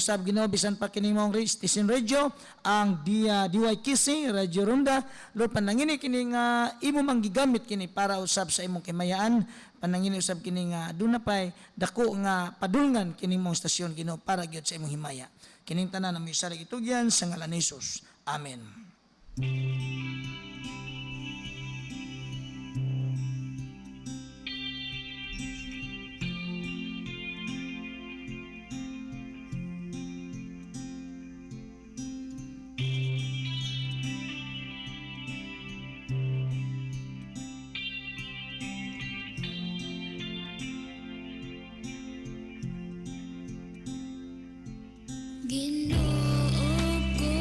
Sab Ginoo bisan pa kini mong station radio ang DYKC Radio Ronda. Lord, panangini kini nga imo manggigamit kini para usab sa imong kimayaan, panangini usab kini nga aduna pay dako nga padulngan kini mong stasyon Ginoo para gyud sa imong himaya. Kining tanan na may sarag itugyan sa ngalan ni Jesus. Amen. Ginoo ko,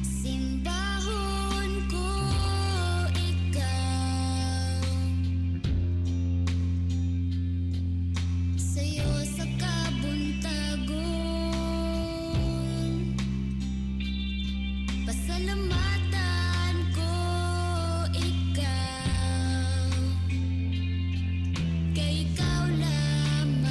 simbahon ko ikaw, sa'yo sa kabuntagon, pasalamatan ko ikaw, kay ikaw lamang.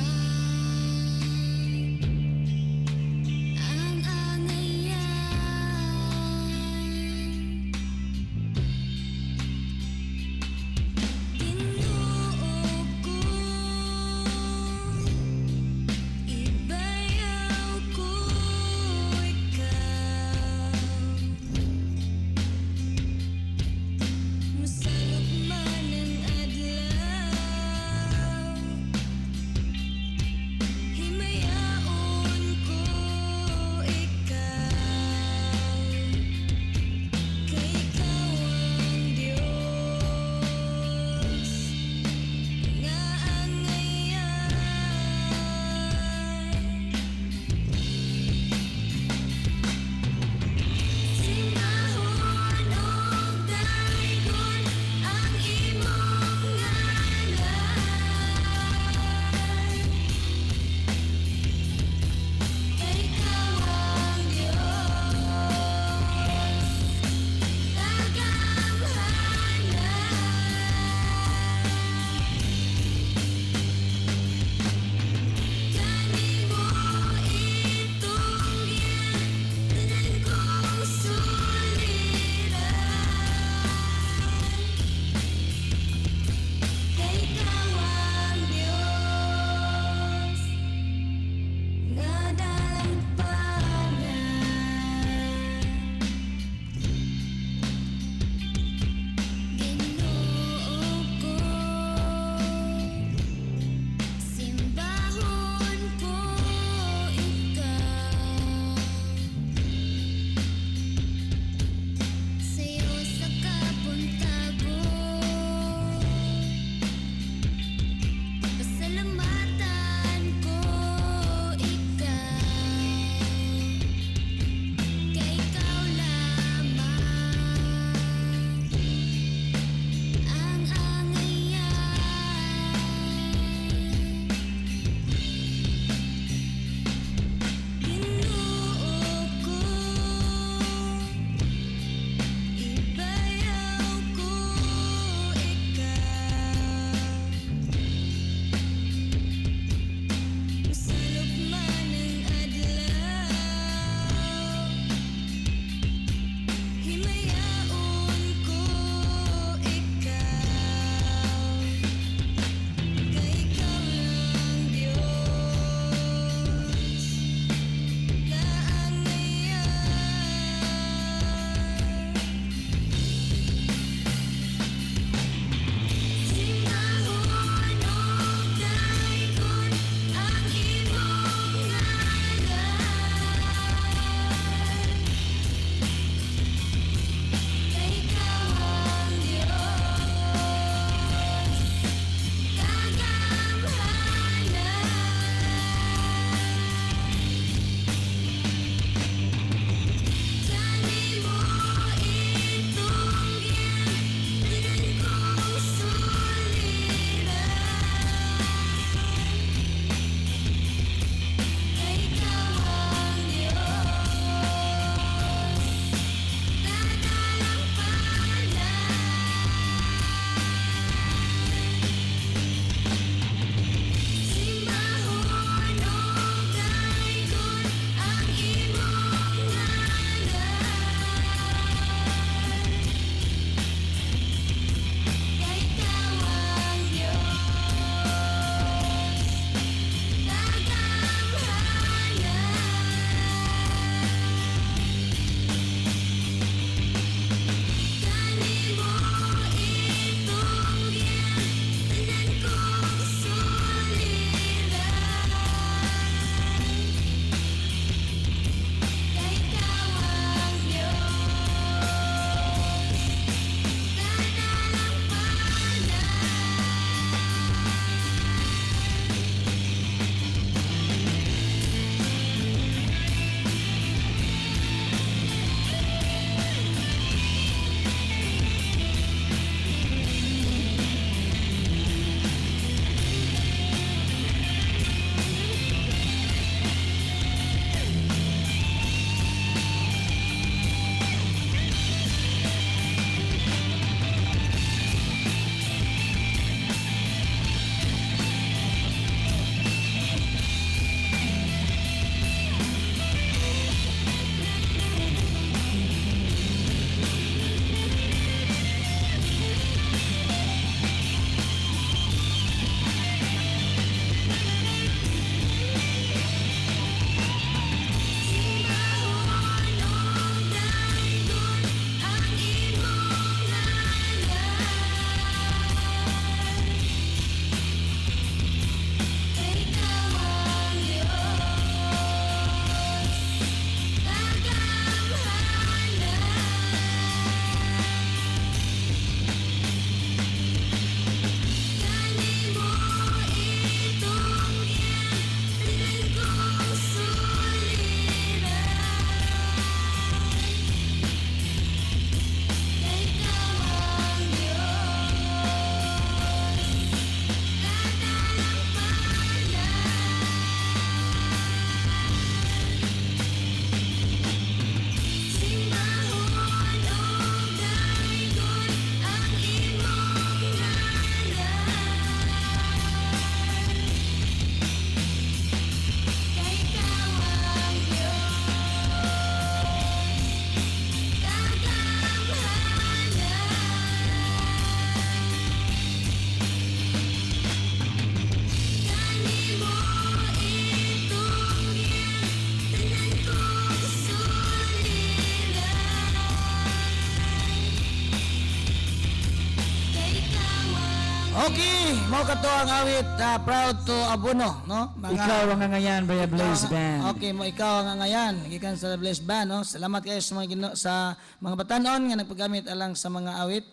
Okay, mo kato ang awit Proud to Abono, no? Ikaw ang ngayon, Brother Blaze Band. Okay, mo ikaw ang ngayon, gikan sa Blaze Band, no? Salamat kayo sa mga sa mga batanon nga nagpagamit alang sa mga awit.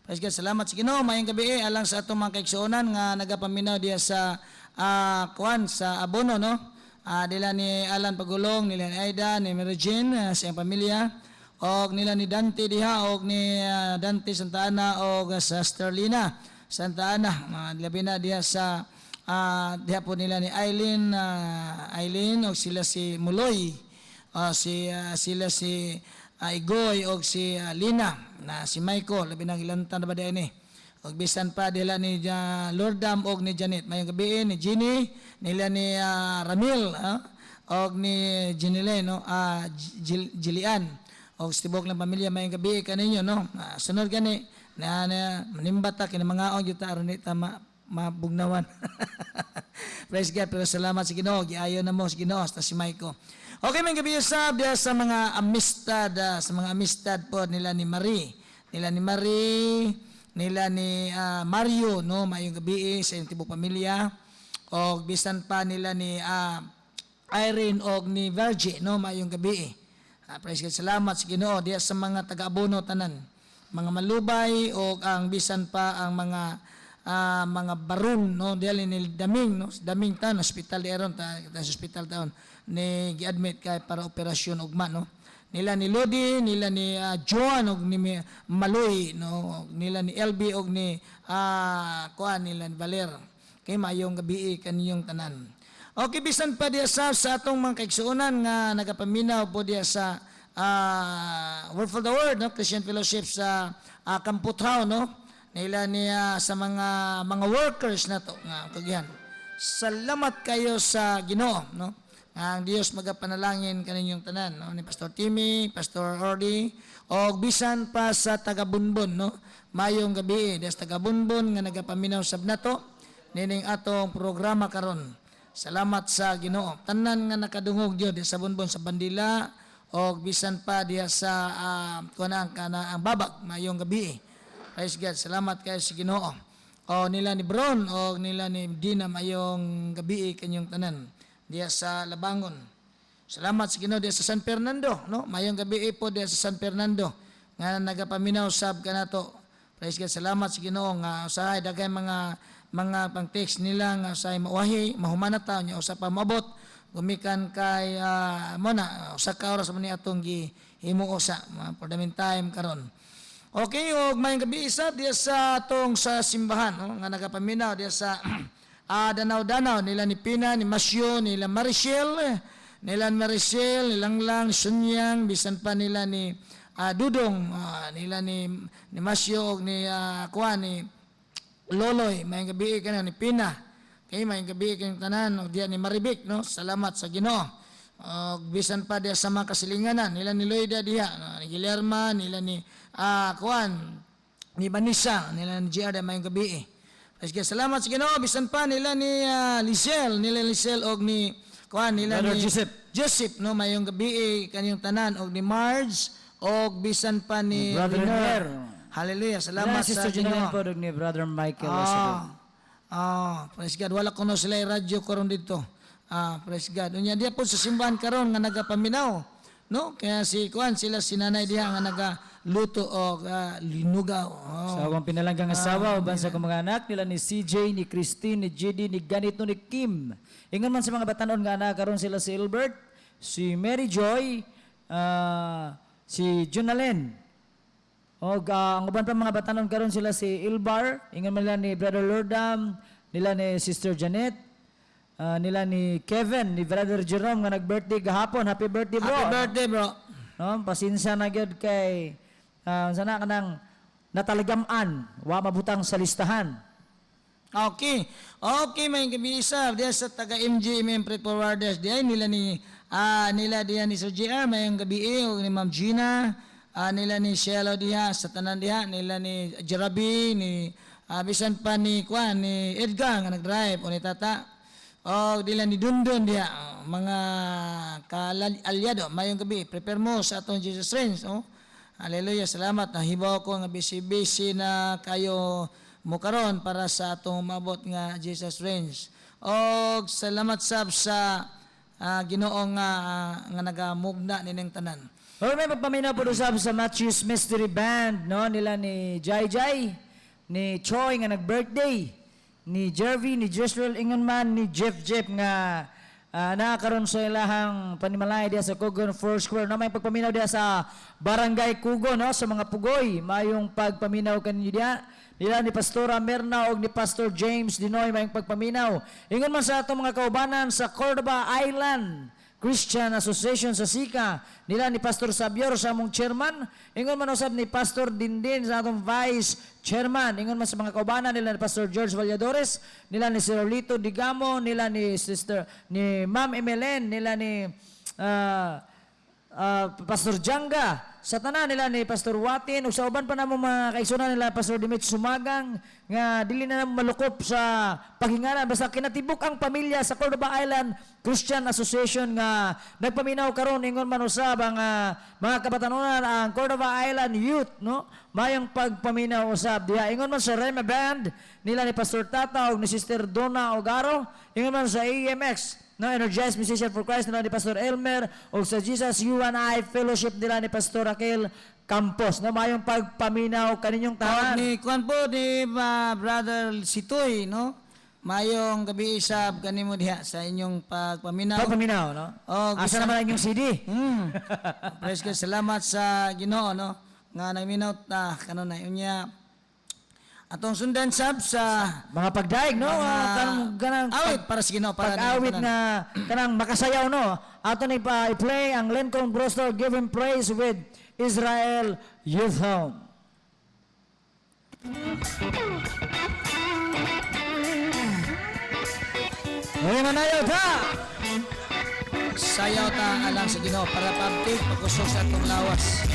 Praise God, salamat sa Ginoo. Mayong gabi alang sa atong mga kaigsuonan nga nagapaminaw diya sa kuan sa Abono, no? Nila ni Alan Pagulong, nila ni Aida, ni Mary Jane, sa iyang pamilya, og nila ni Dante diha, og ni Dante Santa Ana, og sa Sterlina Santa Ana, labi na diha sa diha po nila ni Eileen, og sila si Muloy, sila si Igoy, og si Lina, na si Michael, labi na ilantan na ba diha ni. Og bisan pa nila ni Lordam og ni Janet. Mayong gabi ni Ginny, nila ni Ramil, og ni Ginile, no? Jilian. Og stibok ng pamilya mayong gabi kaninyo, no? Sunod gani na manimbata kini mga og yuta aron ta mabugnawan. Praise God, pero salamat sa Ginoo, giayo na mo sa Ginoo ta si Michael. Okay, mayong gabi sa mga amistad, sa mga amistad po nila ni Marie, nila ni Mario, no, mayong gabi sa inyong tibok pamilya, o bisan pa nila ni Irene og ni Virgie, no, mayong gabi. Praise God, salamat sa Ginoo diya sa mga taga-Abono tanan, mga malubay o ang bisan pa ang mga baron, no, diya ni Daming, no, Daming taon hospital di aron ta hospital taon ni gi-admit kay para operasyon ugma, no. Nila ni Lodi, nila ni Joan og ni Maloy, no, nila ni LB og ni kuan nila ni Valer. Kay mayong gabi kaniyong tanan. Okay, bisan pa diya sa atong mga kaigsuonan nga nagapaminaw po diya sa Word for the Word, no, Christian Fellowship sa Kamputraw, no. Nila ni sa mga workers na to nga kagyan. Salamat kayo sa Ginoo, no. Ang Dios magapanalangin kaninyong tanan, no, ni Pastor Timmy, Pastor Orly, o bisan pa sa taga-Bunbon, no, mayong gabi des taga-Bunbon nga nagapaminaw sab nato nining atong programa karon. Salamat sa Ginoo. Tanan nga nakadungog Dios sa Bunbon sa Bandila, o bisan pa diya sa kuanang kana ang Babag mayong gabi. Praise God, salamat kayo sa Ginoo. O nila ni Bron o nila ni Dina mayong gabi kanyong tanan diya sa Labangon. Salamat sa Ginoo diya sa San Fernando, no? Mayong gabi po diya sa San Fernando nga nagapaminaw sab kanato. Praise God, salamat sa Ginoo nga usahay daghay mga pang-text nila nga usahay mauwahi, mahumanata nya usa pa mabot gumikan kay usa ka oras man ni atong gihimo usa for the meantime karon. Okay, og mayong gabi isa diya sa atong sa simbahan, no? Nga nagapaminaw diya sa Danaw-Danaw, nila ni Pina, ni Masyo, nila Maricel, nilang lang, Sunyang, bisan pa nila ni Dudong, nila ni Masyo, ni Kuan, ni Loloy, mayang gabi ka na, ni Pina, kay mayang gabi kang tanan, o diya ni Maribik, no? Salamat sa Ginoo. Bisan pa diya sa mga kasilinganan, nila ni Loida diya, ni Guillerma, nila ni Kuan, ni Vanessa, nila ni Giarda, mayang gabi. Salamat sa Ginoo, bisan pa nila ni Lisel og ni kuan nila Brother ni Joseph, no, mayong gabi kaniyong tanan og ni Marge og bisan pa ni Brother Her. Hallelujah, salamat sa Sister Ginoo Ginoo. po ni Brother Michael. Praise God, wala kuno sila radyo karon dito. Praise God. Unya diya po sa simbahan karon nga nagapaminaw, no? Kaya si kuan sila sinanay diha nga nagaluto og linugaw. Sa akong pinalanggang asawa, uban sa akong mga anak, nila ni CJ, ni Christine, ni JD, ni Ganito, ni Kim. Ingon man sa mga batanon nga anak, karon sila si Albert, si Mary Joy, si Junalen. O ang uban pa mga batanon karon sila si Ilbar, ingon man nila ni Brother Lordam, nila ni Sister Janet, nila ni Kevin, ni Brother Jerome nga nag-birthday gahapon. Happy birthday, bro. Happy birthday, bro. No, pasensya na gyud kay sana kanang natalagaman, wa mabutang sa listahan. Okay. Okay, may gabi isa diya sa taga MGM Freight Forwarders diya nila diya ni Sir JR mayong gabi o ni Ma'am Gina, nila ni Shelo diya sa tanan diya, nila ni Jerabi, ni bisan pa ni Kwan, ni Edgar nga nag-drive o ni Tata. O nila ni Dundon diya, mga kaalyado mayong gabi. Prepare mo sa atong Jesus Reigns, oh. Hallelujah, salamat. Nahibaw ko nga busy-busy na kayo mo karon para sa atong mabot nga Jesus reigns. Og salamat sab sa Ginoo nga nagamugna nining tanan. Or may magpaminaw po usab sa Matthew's Mystery Band, no? Nila ni Jai Jai, ni Choi nga nag-birthday, ni Jervy, ni Jezreel Ingonman, ni Jeff nga nakakaroon sa ilahang panimalay diya sa Kugon Foursquare. No? May pagpaminaw diya sa Barangay Kugon, no? Sa mga pugoy, mayong pagpaminaw kanyo diya. Nila ni Pastora Merna o ni Pastor James Dinoy mayong pagpaminaw. Ingon man sa atong mga kaubanan sa Cordova Island Christian Association sa Sika, nila ni Pastor Sabior sa among chairman, ingon man usab ni Pastor Dindin sa atong vice chairman, ingon man sa mga kaubanan nila ni Pastor George Valladores, nila ni Sir Lito Digamo, nila ni Ma'am Emelen, nila ni Pastor Janga, sa tanan nila ni Pastor Watin, ug sa uban pa namo mga kaigsunan nila Pastor Dimit Sumagang, nga dili na namo malukop sa paghinganan, basta kinatibuk ang pamilya sa Cordova Island Christian Association nga nagpaminaw karon, ingon man usab ang mga kabatanunan ang Cordova Island Youth, no? Mayong pagpaminaw usab diha. Ingon man sa Rema Band nila ni Pastor Tata ug ni Sister Donna Ogaro, ingon man sa AMX no, Energized Musician for Christ nila ni Pastor Elmer o sa Jesus You and I Fellowship nila ni Pastor Raquel Campos. No, mayong pagpaminaw kaninyong tanan. Ni kuan po ni Brother Sitoy, no? Mayong gabi isab kanimo diha sa inyong pagpaminaw. Pagpaminaw, no? Oh, asa naman ang inyong CD? Praise God, salamat sa Ginoo, no? Nga nagminaw ta kanon na unya. Atong sundan sab sa Mga pagdaig, no? Kanang awit para sa Ginoo, para pag-awit tanan. na kanang makasayaw, no? Ato ni pa-play ang Lincoln Brewster Give Him Praise with Israel Youth Home. Ngayon manayaw ta! Sayaw ta alang sa Ginoo para pabtik pagkusog sa atong lawas.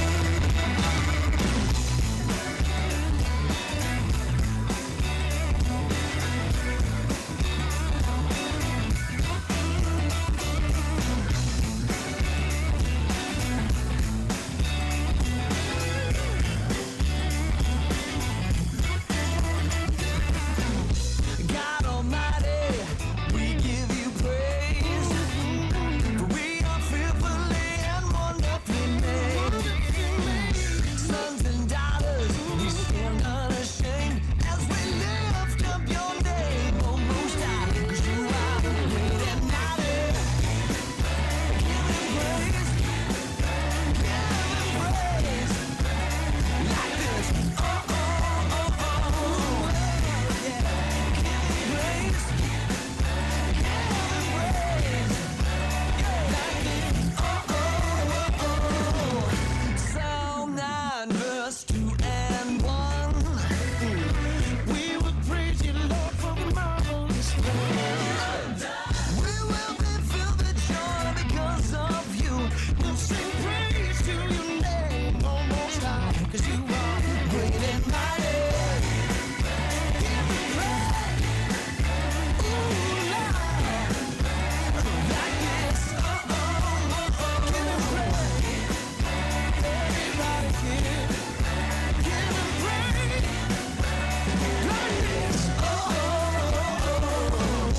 God Almighty, we give you praise. For we are fearfully and wonderfully made. Sons and daughters, we stand unashamed as we lift up your name, O Most High, 'cause you are great and mighty. Give him praise, give him praise, like this. Oh, oh, oh, oh, yeah. Praise, Psalm 9, verse 2 and 1. We will praise you, Lord, for the marvelous things. We will be filled with joy because of you. We'll sing praise to your name, O Most High, 'cause you are great and mighty. Give me praise. Ooh, Lord. Like this. Oh, oh, oh, oh. Give him praise. Everybody give him praise. Like this. Oh, oh, oh, oh.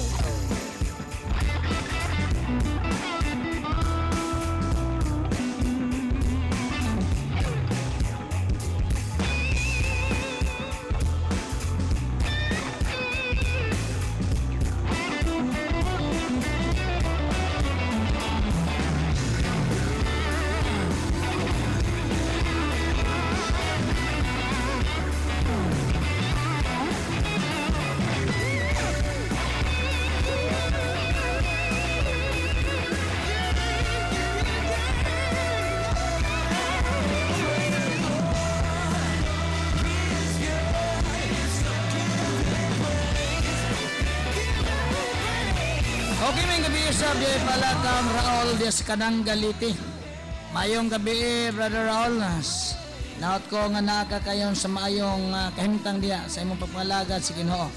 Okay, may gabi isab di pala kam Raul di sa kanang galiti. Mayong gabi Brother Raul. Naot ko nga naa kayon sa maayong kahimtang diya sa imong pagpalagad sa Ginoo.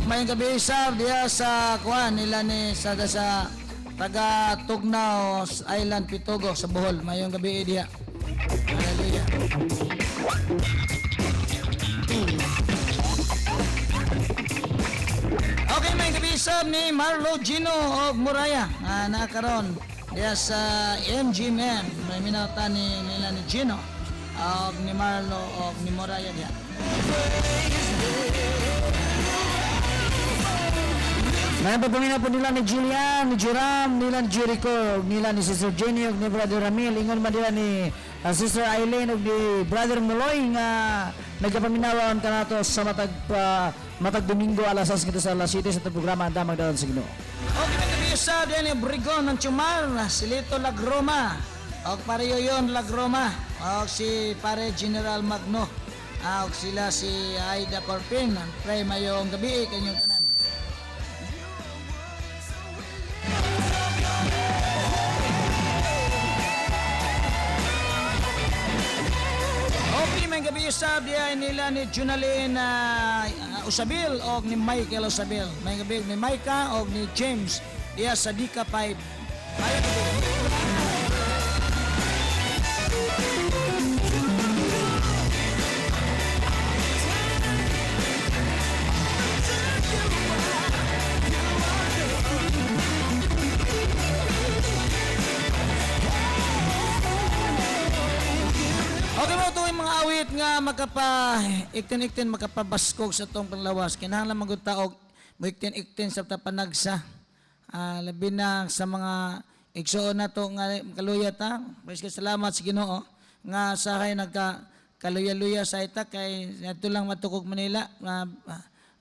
Mayong gabi isab diya sa kuan nila ni sa taga Tugnaw Island Pitugo sa Bohol. Mayong gabi diya. Hallelujah. Okay, may kabisab ni Marlo Gino o Muraya. Nakaroon diya sa MGM. May minata nila ni Gino o ni Marlo o ni Muraya diya. May pagpamina po nila ni Julian, ni Joram, nila ni Jericho, nila ni Sister Jenny, ug ni Brother Ramil, ingon man nila ni Sister Eileen, ug ni Brother Muloy nga nagkapaminawan ka na to sa matag Domingo alas 6 kita sa alas 7 sa itong programa ang damang daon sa Ginoo. Okay, may kabisab diya ni Brigon ng Chumar, si Lito Lagroma o pare Yoyon Lagroma o si pare General Magno o sila si Aida Corpin. Pray mayong gabi kanyang tanan. Okay, may gabi usab diya nila ni Junalyn Usabil o ni Michael Usabil. May gabi ni Micah o ni James diya sa Dika 5. Okay mo ito yung mga awit nga iktin-iktin makapabaskog sa itong panglawas. Kinahanglan magutaog mo iktin-iktin sa tapanagsa. Labi na sa mga igsoon na ito nga kaluyat ha. Praise God, salamat sa Ginoo nga sahay nagka-kaluya-luya sa ita kay ito lang matukog Manila.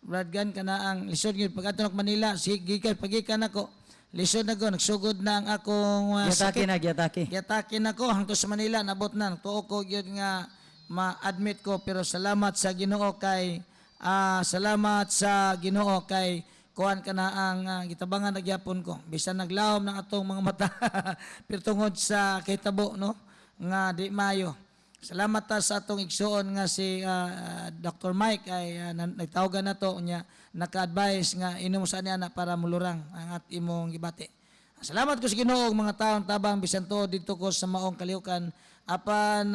Brad Gan ka na ang lisod yun. Pag atunok Manila, sige pagikan ako. Lisod na ko, nagsugod na ang akong Gyatake na, gyatake. Yatakin ako hangtod sa Manila, nabot na. Tuo ko yun nga ma-admit ko. Pero salamat sa Ginoo kay kuhan ka na ang gitabangan na gyapon ko. Bisan naglawom ng atong mga mata. Pero tungod sa kitabo, no? Nga di mayo. Salamat ta sa atong igsuon nga si Dr. Mike ay nagtawagan na to niya naka-advise nga inom sa niya na para mulurang ang at imong gibati. Salamat ko sa Ginoo mga taong tabang bisan to dito ko sa maong kaliukan apan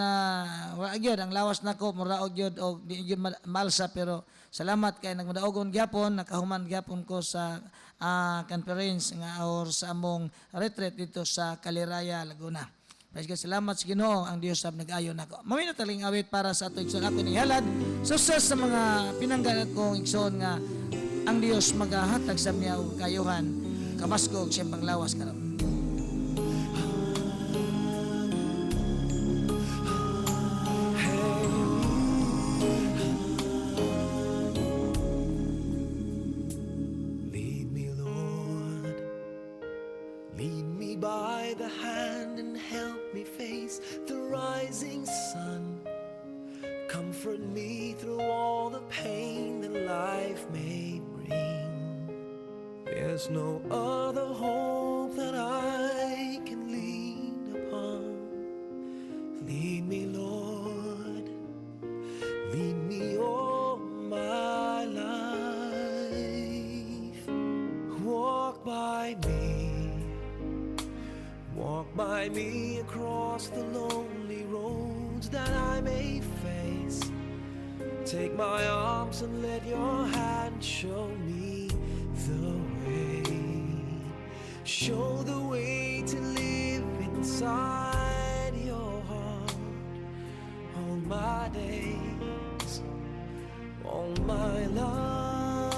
wa gyud ang lawas nako muraog gyud og di gyud malsa pero salamat kay nagmadaogon gyapon nakahuman gyapon ko sa conference nga or sa among retreat dito sa Caliraya, Laguna. Praise God, salamat sa Ginoo, ang Dios sab nag-ayo nako. Mawin na taling awit para sa ato igsoon ako ni halad. Success sa mga pinangganan kong igsoon nga ang Dios magahatag sa niya og kayuhan kabaskog siyang panglawas karon. Lead me, Lord. Lead me by the hand and help me face the rising sun. Comfort me through all the pain that life may bring. There's no other hope that I can lean upon. Lead me, Lord. Lead me all my life. Walk by me. Walk by me across the lonely roads that I may face. Take my arms and let your hand show me the way. Show the way to live inside your heart all my days, all my life.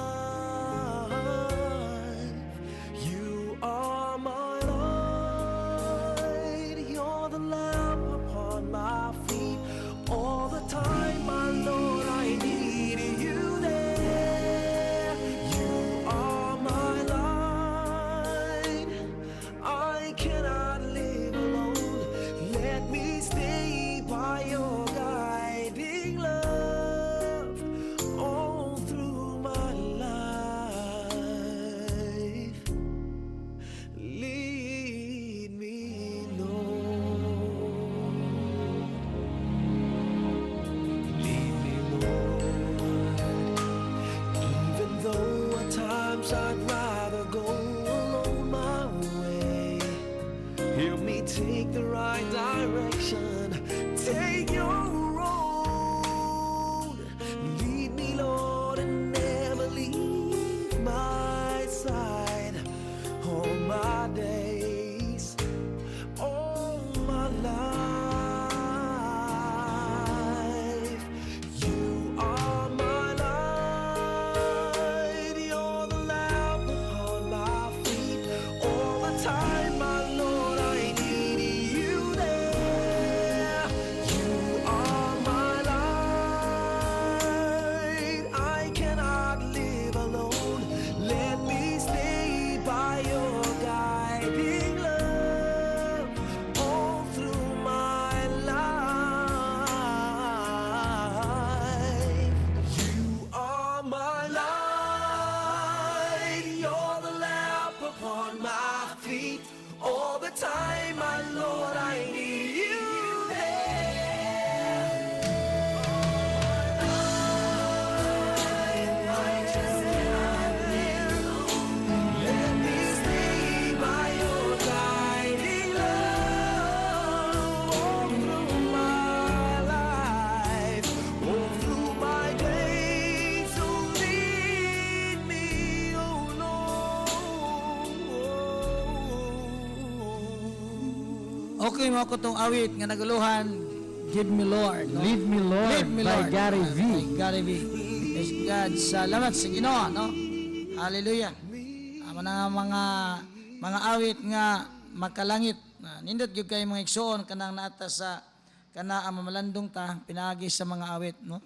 You are my light, you're the lamp upon my feet. All the time, my Lord, I need you there. You are my light, I cannot live alone. Let me stay by your guiding love all through my life. Lead me, Lord. Lead me, Lord. Even though at times I'd rather go alone my way, help me take the right direction. Take your road. Lead me, Lord, and never leave my time, my Lord, I need you there. You are my light. I cannot live alone. Let me stay by your guiding love all through my life. You are my light. You're the lamp upon my feet. All the time, my Lord, I need you there. I just cannot live alone. Let me stay by your guiding love all through my life, all through my days. So lead me, oh Lord. Okay mo ko tong awit nga naguluhan, Give Me Lord. No? Lead Me Lord Lead Me by Lord. Gary V. By Gary V. Praise God. Salamat sa Ginoo, no? Hallelujah. Amo na nga mga awit nga makalangit. Nindot gyud kay mga igsoon kanang naata sa kana ang mamalandong ta pinaagi sa mga awit, no?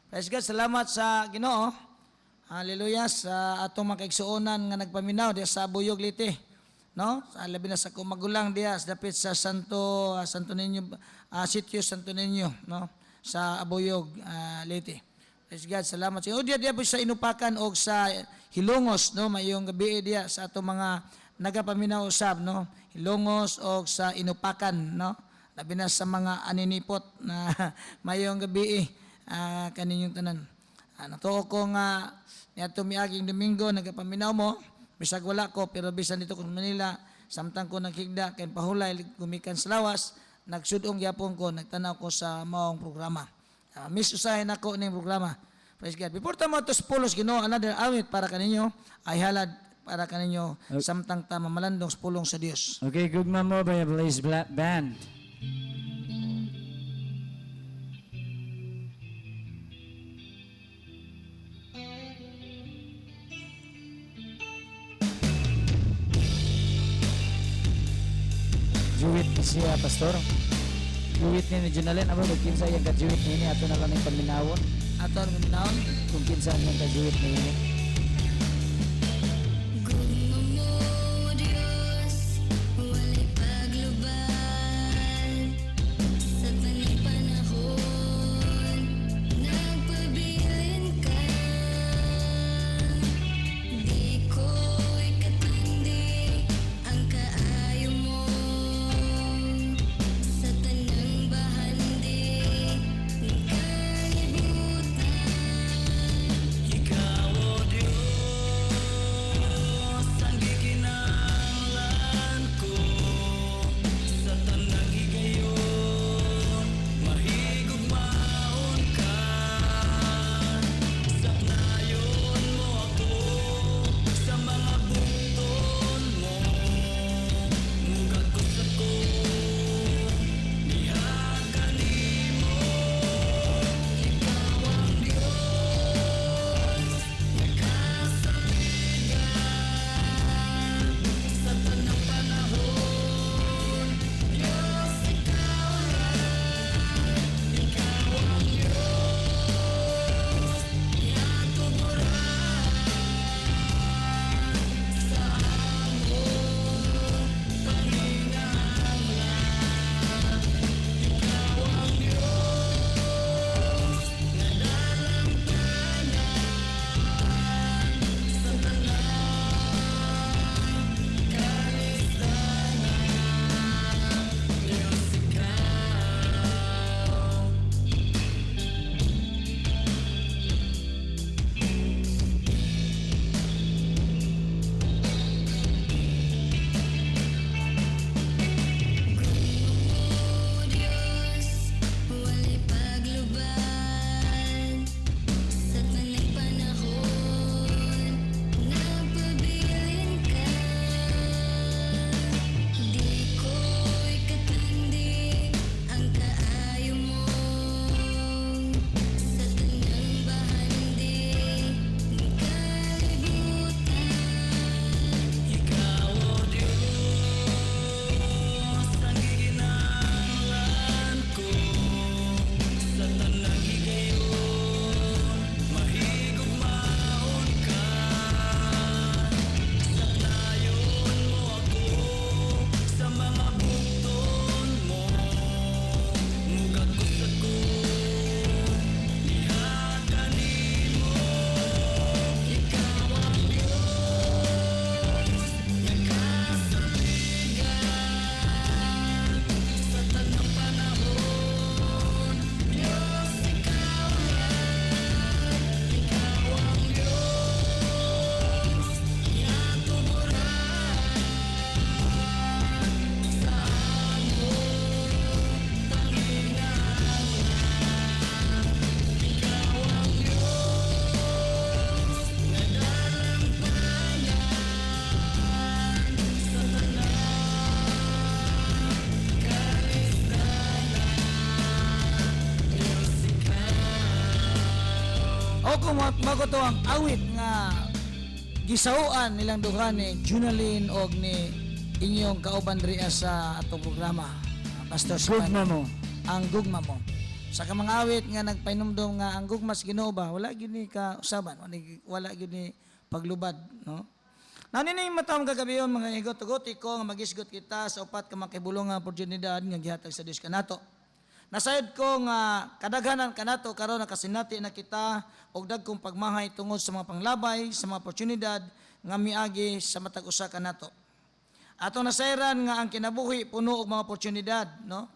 Praise God. Salamat sa Ginoo. Hallelujah sa atong mga kaigsuonan nga nagpaminaw diya sa Buyog Liti. No? Labi na sa kumagulang diya dapit sa Santo Niño, Sitio Santo Niño, no? Sa Abuyog, Leyte. Praise God, salamat sa diya po sa Inupakan o sa Hilongos, no? Mayong gabi diya sa ato mga nagapaminaw usab, no? Hilongos o sa Inupakan, no? Labi na sa mga aninipot na mayong gabi kaninyong tanan. Natuo ko nga niadto miaging Domingo nagapaminaw mo. Bisag wala ko, pero bisan dito ko sa Manila, samtang ko nagkigda, kay pahulay, gumikan sa lawas, nagsudong yapon ko, nagtanaw ko sa maong programa. Miss usahin ako ng programa. Praise God. Before tamo to pulos, Ginoo, another awit para kaninyo, ay halad para kaninyo, samtang tama malandong pulong sa Dios. Okay, gugma mo by a Blaze Band. Juwit ni siya, Pastor. Juwit ni Junalen, abo kinsa yung ka-juwit ni ini, ato na lang yung paminawon. Ato ang minawon. Kung kinsa yung ka-juwit ni ini. Gugma mo, Diyos, walay paglubad. Sa tanang panahon, nagpabilin ka. Di ko'y katindi ang kaayo mo. Sa tanang bahandi, ng kalibutan. Ikaw, oh mago to ang awit nga gisauan nilang duha ni Junaline og ni inyong kauban diri sa atong programa. Pastor Gugma mo. Ang gugma mo. Sa ka mga awit nga nagpainumdum nga ang gugma sa Ginoo ba wala gyud ni ka usaban, wala gyud ni paglubad, no? Nanini matawang gagabiyon mga higot-hugoti ko nga magisgot kita sa upat ka makibulong nga oportunidad nga gihatag sa Dios kanato. Nasayod ko nga kadaghanan kanato karon nakasinati na kita og dagkong pagmahay tungod sa mga panglabay sa mga oportunidad nga miagi sa matag usa kanato. Ato nasayran nga ang kinabuhi puno og mga oportunidad, no?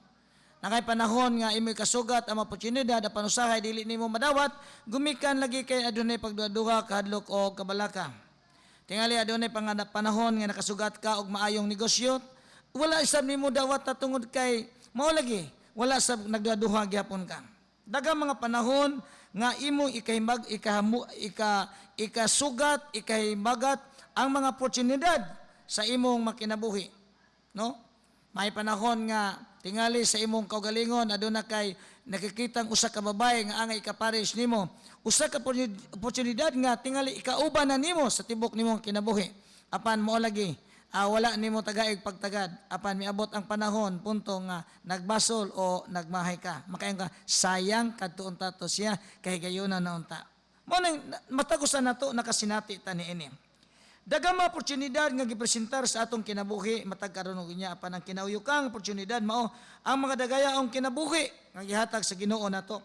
Nakay panahon nga imoy kasugat ang mga oportunidad apan usahay dili nimo madawat, gumikan lagi kay adunay pagduha-duha kahadlok o kabalaka. Tingali adunay panahon nga nakasugat ka og maayong negosyo, wala isab nimo dawat ta tungod kay mao lagi wala sa nagduha gyapon ka. Daghang mga panahon nga imong ikasugat, ikahimagat ang mga oportunidad sa imong makinabuhi, no? May panahon nga tingali sa imong kaugalingon aduna kay nakikitang usa ka babae nga angay ikapares nimo. Usa ka oportunidad nga tingali ikauban na nimo sa tibok nimong kinabuhi. Apan mao lagi wala nimo tagaig pagtagad apan miabot ang panahon punto nga nagbasol o nagmahay ka makayon ka sayang kadtuon tato siya kay gayuna na unta mo nang matagusan nato nakasinati ta niini daghang mga oportunidad nga gipresentar sa atong kinabuhi matag karon og inya apan ang kinauyokang oportunidad mao ang mga dagayaong kinabuhi nga gihatag sa Ginoo nato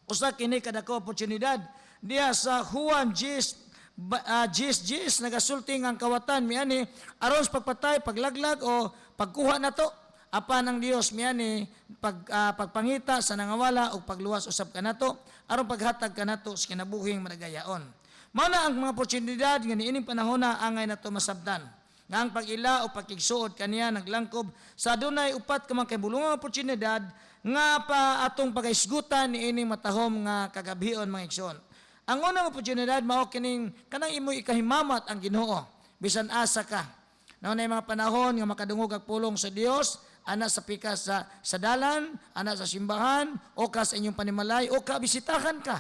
usa kini kadako oportunidad diha sa Juan Jis nagasulting ang kawatan miani aron sa pagpatay, paglaglag o pagkuha nato apan ang Dios miani pagpangita sa nangawala o pagluwas usab kanato aron paghatag kanato sa kinabuhing madagayaon. Mao na ang mga oportunidad nga niining panahon na angay nato masabdan. Nga ang pag-ila o pagkigsuod kaniya naglangkob sa adunay upat ka mga kibulong oportunidad nga pa atong pagaisgutan niining matahom nga kagabhion mga igsoon. Ang unang oportunidad mao kining kanang imoy ikahimamat ang Ginoo bisan asa ka. Naunay mga panahon nga makadungog ang pulong sa Dios, ana sa pikas sa dalan, ana sa simbahan, o ka sa inyong panimalay, o ka bisitahan ka.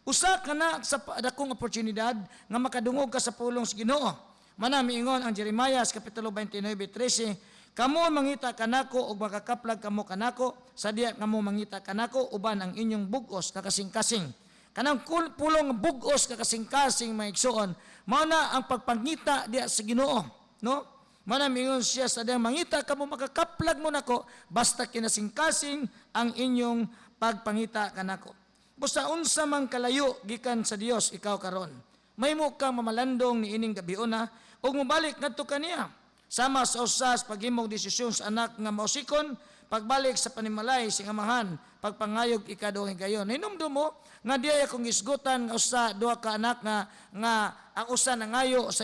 Usa ka na sa dakong oportunidad nga makadungog ka sa pulong sa Ginoo. Manami ingon ang Jeremiah kapitulo 29:13, kamo mangita kanako og makakaplag kamo kanako, sadya kamo mangita kanako uban ang inyong bugos kakasing-kasing. Kanang pulong bugos kakasing-kasing mga igsoon, mao na ang pagpangita diya sa Ginoo, no? Mao na mingon siya sa diyang mangita kamo makakaplag mo nako basta kinasing-kasing ang inyong pagpangita kanako. Busa unsa man kalayo gikan sa Dios ikaw karon. Mahimo kang mamalandong ni ining gabiuna ug mobalik ngadto kaniya. Sama sa usas paghimong desisyon sa anak nga mausikon, pagbalik sa panimalay sing amahan, pagpangayog ikaduhang higayon. Hinumdum mo nga diay akong isgutan nga usa duha ka anak nga ang usa nangayo sa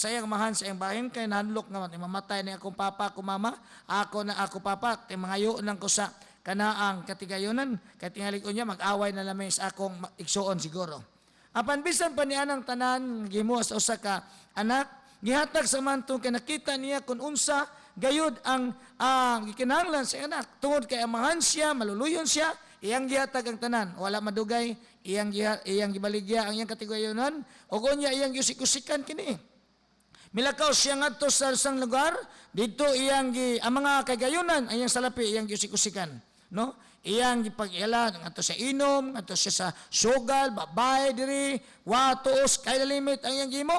iyang amahan sa iyang bahin kay nahanlok nga mamatay ni akong papa ko mama, ako papa kay mangayo nang ko sa kanaang katigayonan kay tingali ko niya mag-away na lamay sa akong igsuon siguro. Apan bisan pa ni anang tanan gihimo sa usa ka anak, gihatag sa mantong kay nakita niya kun unsa gayud ang gikinahanglan sa anak tungod kay amahan siya, maluluyon siya, iyang gihatag ang tanan, wala madugay, iyang gibaligya ang iyang katigayonan, o kunya iyang giusik-usikan kini. Milakaw siya ngadto sa isang lugar, dito iyang ang mga kagayonan, ang iyang salapi, iyang giusik-usikan, no? Iyang gipag-ila ngadto sa inom, ngadto siya sa sugal, babae diri, watos, kay limit ang iyang gimo.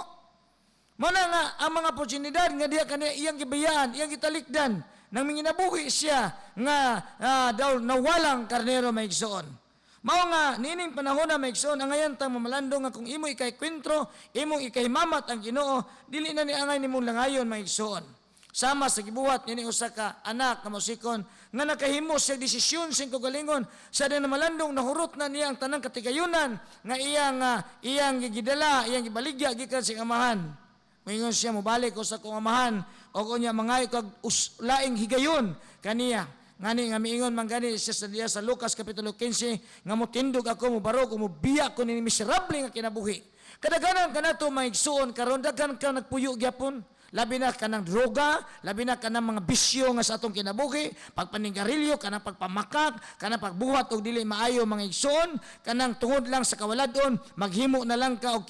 Mana nga ang mga oportunidad nga diha kaniya iyang gibayaan, iyang gitalikdan nang minginabuhi siya nga daw nawalang karnero maigsoon. Mao nga nining panahon na maigsoon ang ngayon tang mamalando nga kung imo ikay kwentro, imong ikahimamat ang Ginoo, dili na ni angay nimong langayon maigsoon. Sama sa gibuhat nining usa ka anak nga musikon nga nakahimo sa desisyon sing kagalingon sa na malandong nahurot na niya ang tanang katigayunan nga iyang gidala, iyang gibaligya gikan sing amahan. Mingon siya mobalik ko sa kong amahan o kunya mangay kag laing higayon kaniya. Ngani nga miingon man gani siya sa diya sa Lucas kapitulo 15 nga motindog ako mobarog o mobiya ko ni miserable nga kinabuhi. Kadaghanan kanato maigsuon karon daghan ka nagpuyo gyapon. Labi na kanang droga, labi na kanang mga bisyo nga sa atong kinabuhi, pagpanigarilyo, kanang pagpamakak, kanang pagbuhat og dili maayo mga igsoon, kanang tungod lang sa kawaladon, maghimo na lang ka og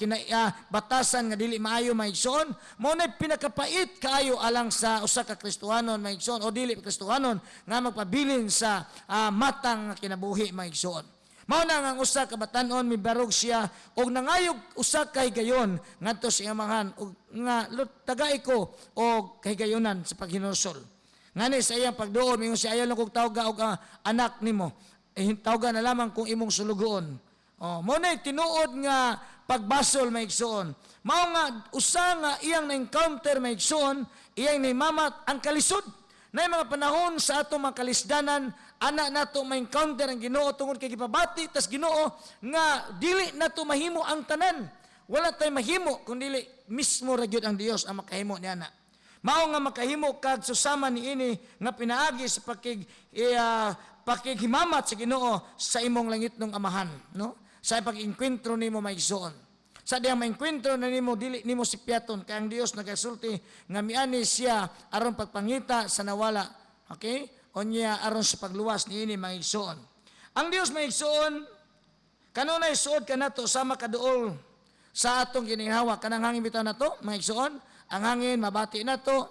batasan nga dili maayo mga igsoon. Mao na pinakapait kaayo alang sa usa ka Kristohanon mga igsoon o dili Kristohanon nga magpabilin sa matang nga kinabuhi mga igsoon. Mao na nga ang usa ka batan-on mibarog siya og nangayog usa ka higayon ngadto sa amahan og nga tagay ko og kahigayonan sa paghinusol. Ngani sa iyang pagduol mingon siya ayaw lang kog tawga og anak nimo. Tawga na lamang kung imong sulugoon. Mao na tinuod nga pagbasol maigsoon. Mao nga usa nga iyang na-encounter maigsoon, iyang nimamat ang kalisod. Nay mga panahon sa atong mga kalisdanan, ana nato ma-encounter ang Ginoo tungod kay gipabati tas Ginoo nga dili nato mahimo ang tanan. Wala tay mahimo kun dili mismo ra gyud ang Dios ang makahimo niana. Mao nga makahimo kag susama niini nga pinaagi sa pakighimamat sa Ginoo sa imong langitnong amahan, no? Sa pag-engkwentro nimo maigsoon. Sa diyang maengkwentro na nimo dili nimo sipiaton kay ang Dios nagasulti nga miani siya aron pagpangita sa nawala. Okay? Onya aron sa pagluwas niini maigsoon. Ang Dios maigsoon kanunay suod kanato sama kaduol sa atong gininhawa kanang hangin bitaw nato maigsoon. Ang hangin mabati nato,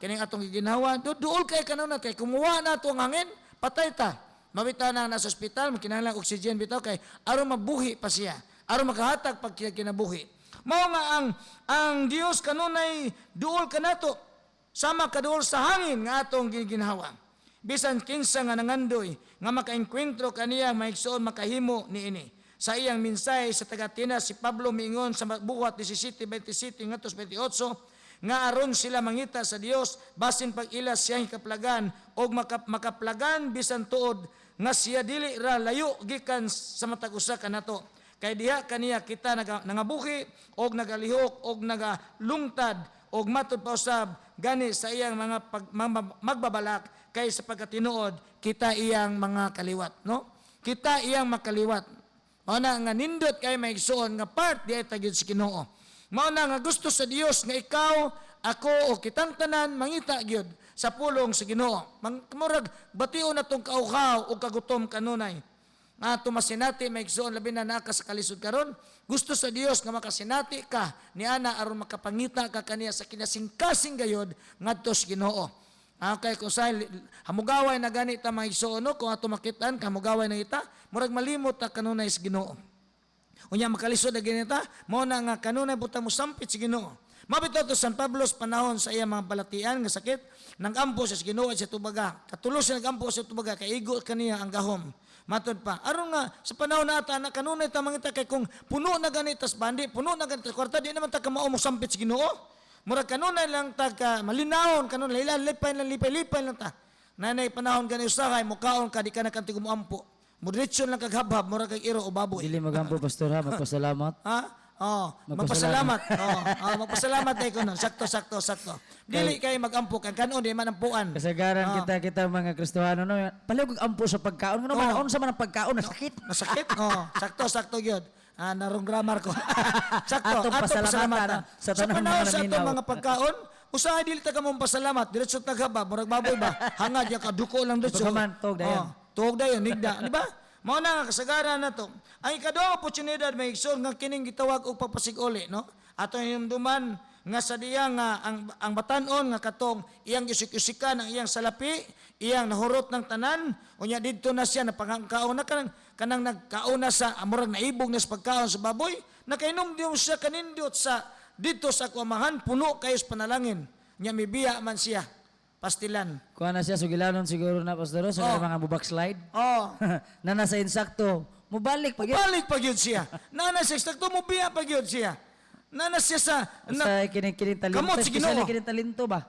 kining atong giginhawa duol kay kanuna kay kumuha nato ang hangin patay ta. Mabitaw na nasa ospital kinahanglan oxygen bitaw kay aron mabuhi pa siya. Aron makahatag pag kinabuhi. Mao nga ang Dios kanunay duol kanato sama kaduol sa hangin nga atong giginhawa. Bisan kinsa nga nangandoy nga makaengkwentro kaniya maigsoon makahimo niini. Sa iyang mensahe sa taga-Atenas si Pablo miingon sa buhat 17:27 ngadto 28 nga aron sila mangita sa Dios basin pag ila siyang kaplagan og makaplagan bisan tuod nga siya dili ra layo gikan sa matag usa kanato. Kay diha kaniya kita nangabuhi og nagalihok og nagalungtad og matud pa usab gani sa iyang mga magbabalak kay sa pagkatinuod kita iyang mga kaliwat, no? Kita iyang makaliwat. Mao na nga nindot kay maigsoon nga part di ay tagyud sa Ginoo. Mao na nga gusto sa Dios nga ikaw, ako o kitang tanan mangita gyud sa pulong sa Ginoo. Murag bation natong kauhaw o kagutom kanunay. Nga tumasinati maigsoon labi na naka sa kalisod karon gusto sa Dios nga makasinati ka niana aron makapangita ka kaniya sa kinasingkasing gayod ngadto sa Ginoo. Okay, kung sa hamugaway na gani ta maigsoon no kung ato makitaan hamugaway na ita murag malimot ta kanunay sa Ginoo. Unya makalisod na ginita mao na nga kanunay butang mo sampit sa Ginoo. Mabitaw to San Pablo sa panahon sa iyang mga balatian nga sakit nang-ampo sa Ginoo sa tubaga. Katulos siya nag-ampo sa tubaga kay igo kaniya ang gahom. Matod pa. Aron nga sa panahon nata na kanunay ta mangita kay kung puno na ganitas bandi, puno na ganitas kwarta di naman ta kamao mo sampit sa Ginoo. Murag kanunay lang ta ka malinawon kanunay lipay lang ta. Nanay panahon gani usahay mukaon ka di ka nakantig umuampo. Mudritson lang kaghabhab murag kag iro o baboy. Dili magampo pastor ha, magpasalamat. Magpasalamat. Magpasalamat tayo ko nun. Sakto. Dili kay magampo kan kanon di man ampuan. Kasagaran kita mga Kristohano no. Palihog ampo sa pagkaon no man sa man ang pagkaon nasakit. Nasakit? Sakto gyud. Narong grammar ko. Sakto. Atong pasalamatan Sa sa tanang panahon mga sa atong naminaw. mga pagkaon, usahay dili ta ka mong pasalamat. Diretso tagaba, murag baboy ba? Hangad ya ka duko lang diretso. Pagkaman, tuog dayon. Tuog dayon, nigda, di ba? Mao na nga kasagaran nato. Ang ikaduhang oportunidad may igsoon nga kining gitawag og papasiguli, no? Ato hinumduman nga sa diya nga ang batan-on nga katong iyang isik-isikan ang iyang salapi, iyang nahurot ng tanan, unya didto na siya napangkaon na kanang nagkauna sa amurag naibog na sa pagkaon sa baboy, nakainom diyon siya kanindot sa dito sa kuamahan puno kayo sa panalangin. Nya mibiya man siya. Pastilan. Kuha na siya sugilanon siguro na pastor sa mga bubackslide. Na nasa insakto, mubalik pag Balik pa gyud siya. Nana siya sakto mo biya pa gyud siya. Nana siya sa sa kining talento. Kamot si Ginoo. Especially kining talento ba?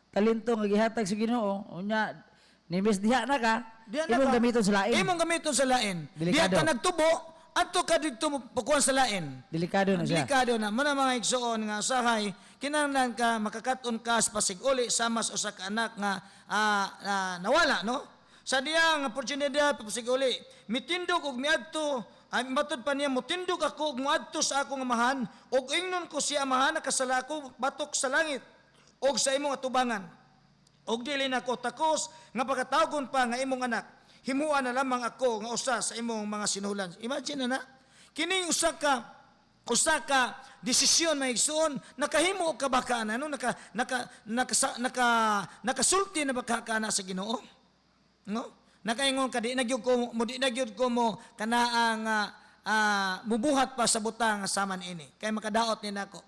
Talento nga gihatag sa Ginoo. Unya nimis diha na ka. Imong gamiton sa lain. Imong gamiton sa lain. Diya Delikado. ka nagtubo, adto ka dito mo pagkuhan sa lain. Delikado na siya. Delikado na. Mana mga igsoon nga usahay, kinahanglan ka makakaton ka sa pasiguli sama sa usa ka anak nga nawala, no? Sa diyang oportunidad pasiguli, mitindog og miadto, matod pa niya motindog ako og moadto sa akong amahan, og ingnon ko siya amahan nakasala ko batok sa langit. og sa imong atubangan. Og dili na ko takos nga pagkatawgon pa nga imong anak, himuan na lamang ako nga usa sa imong mga sinuhulan. Imagine na kini usa ka desisyon na igsoon, nakahimo ka ba ka ano, nakasulti na ba ka na sa Ginoo? No? Nakaingon ka, di nagyud ko mo kanaang mubuhat pa sa butang nga saman ini. Kay makadaot ni nako.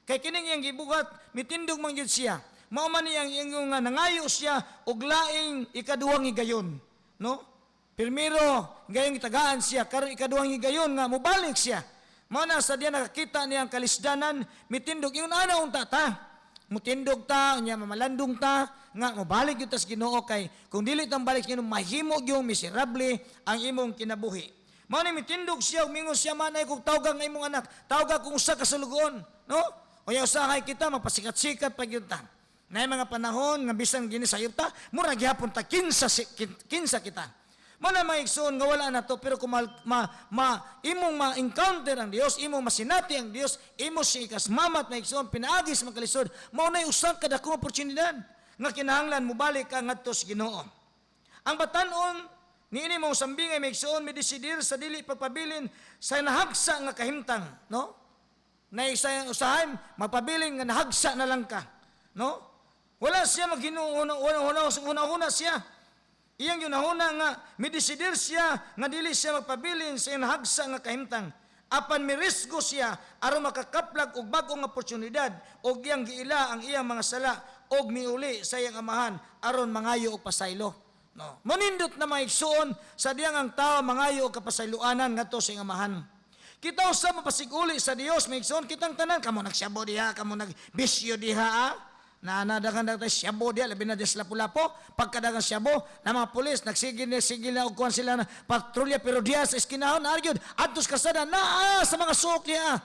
Kay kining iyang gibuhat, mitindog man gyud siya. Mao man iyang ingong nga nangayo siya og laing ikaduhang higayon, no? Primero, gayong itagaan siya, karon ikaduhang higayon nga mubalik siya. Mao na sa diya nakakita niya ang kalisdanan, mitindog ingon ana unta ta. Mutindog ta, unya mamalandong ta, nga mobalik gyud ta sa Ginoo kay kung dili tang balik Ginoo mahimo gyud miserable ang imong kinabuhi. Mao ni mitindog siya, mingon siya manay kog tawga nga imong anak, tawga kung usa ka sulugon, no? Unya usahay kita magpasikat-sikat pa gyud ta. Nay mga panahon nga bisan gini sayop ta, mura gyapon ta kinsa kita. Mana maigsoon nga wala na to, pero kung imong ma-encounter ang Dios, imong masinati ang Dios, imo si ikasmamat maigsoon, pinaagis magkalisod, mao nay usa ka dakong oportunidad nga kinahanglan mo balik ka ngadto sa Ginoo. Ang batan-on niini mong sambingay maigsoon midesidir sa dili pagpabilin sa nahagsa nga kahimtang, no? Na usahay magpabilin nga nahagsa na lang ka, no? Wala siya una siya. Iyang yunahuna nga midesidir siya nga dili siya magpabilin sa nahagsa nga kahimtang. Apan mirisgo siya aron makakaplag og bag-ong oportunidad og iyang giila ang iyang mga sala og miuli sa iyang amahan aron mangayo og pasaylo. No. Manindot na maigsuon sa diyang ang tao mangayo og kapasayloanan ngadto sa iyang amahan. Kita usab mapasiguli sa Dios maigsuon kitang tanan kamo nagsyabo diha, kamo nagbisyo diha. Naanadagan tayo siyabo diya, labi na diya sa lapu-lapo, pagkadagang siyabo, na mga pulis, nagsigil na, ugkuhan sila na patrolya, pero diya sa eskinahon, argud, atos kasada, sa mga suok niya.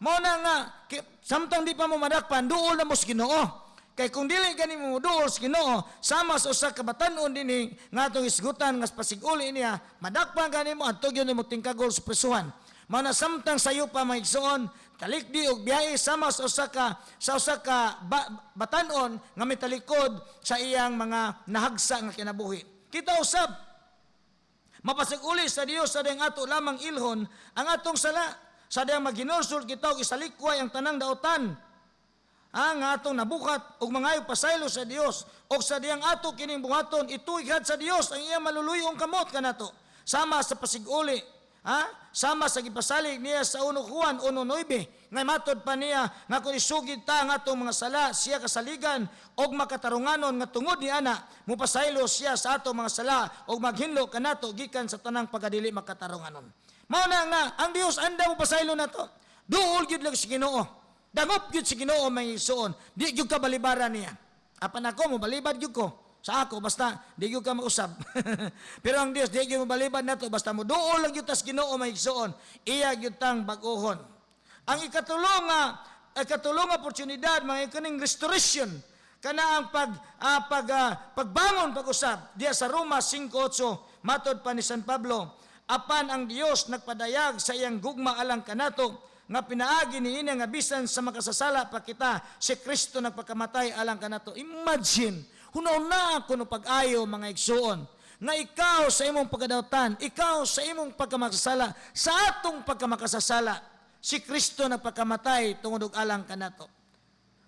Mao na nga, samtang di pa mo madakpan, duol na mo sa Ginoo. Kay kung dili gani mo duol sa Ginoo, sama sa usa ka batan-on dinhi nga atong isgutan nga pasiguli niya, madakpan gani mo, adto gyud mo tingkagol sa presuhan. Mao na samtang sayo pa maigsoon, talikdi og biyahe sama sa usa ka batan-on nga mitalikod sa iyang mga nahagsa nga kinabuhi. Kita usab mapasig-uli sa Dios sa dayang ato lamang ilhon ang atong sala, sa dayang maginursol kita og isalikway ang tanang daotan. Ang atong nabukat og mangayo pasaylo sa Dios og sa diyang ato kining buhaton ituigad sa Dios ang iyang maluluyong kamot kanato sama sa pasig-uli. Sama sa gipasalig niya sa 1 Juan 1:9 nga matod pa niya nga kun isugid ta nga atong mga sala siya kasaligan og makatarunganon nga tungod ni ana mupasaylo siya sa atong mga sala og maghinlo kanato gikan sa tanang pagdili makatarunganon. Mao na nga ang Dios anda mo pasaylo nato. Duol gyud lang si Ginoo. Dangop gyud si Ginoo may isuon. Di gyud ka balibaran niya. Apan ako mo balibad gyud ko. Sa ako basta di gyud ka mausab. Pero ang Dios di gyud mo balibad nato basta mo duol lang gyud tas Ginoo may isuon. Iya gyud tang bag-ohon. Ang ikatulong oportunidad mga ikaning restoration kana ang pagbangon pag-usab diya sa Roma 5:8 matod pa ni San Pablo apan ang Dios nagpadayag sa iyang gugma alang kanato nga pinaagi niini nga bisan sa makasasala pa kita si Kristo nagpakamatay alang kanato. Imagine hunaw na ako no pag-ayo mga igsuon nga ikaw sa imong pagkadautan, ikaw sa imong pagkamakasala, sa atong pagkamakasasala, si Kristo nagpakamatay tungod og alang kanato.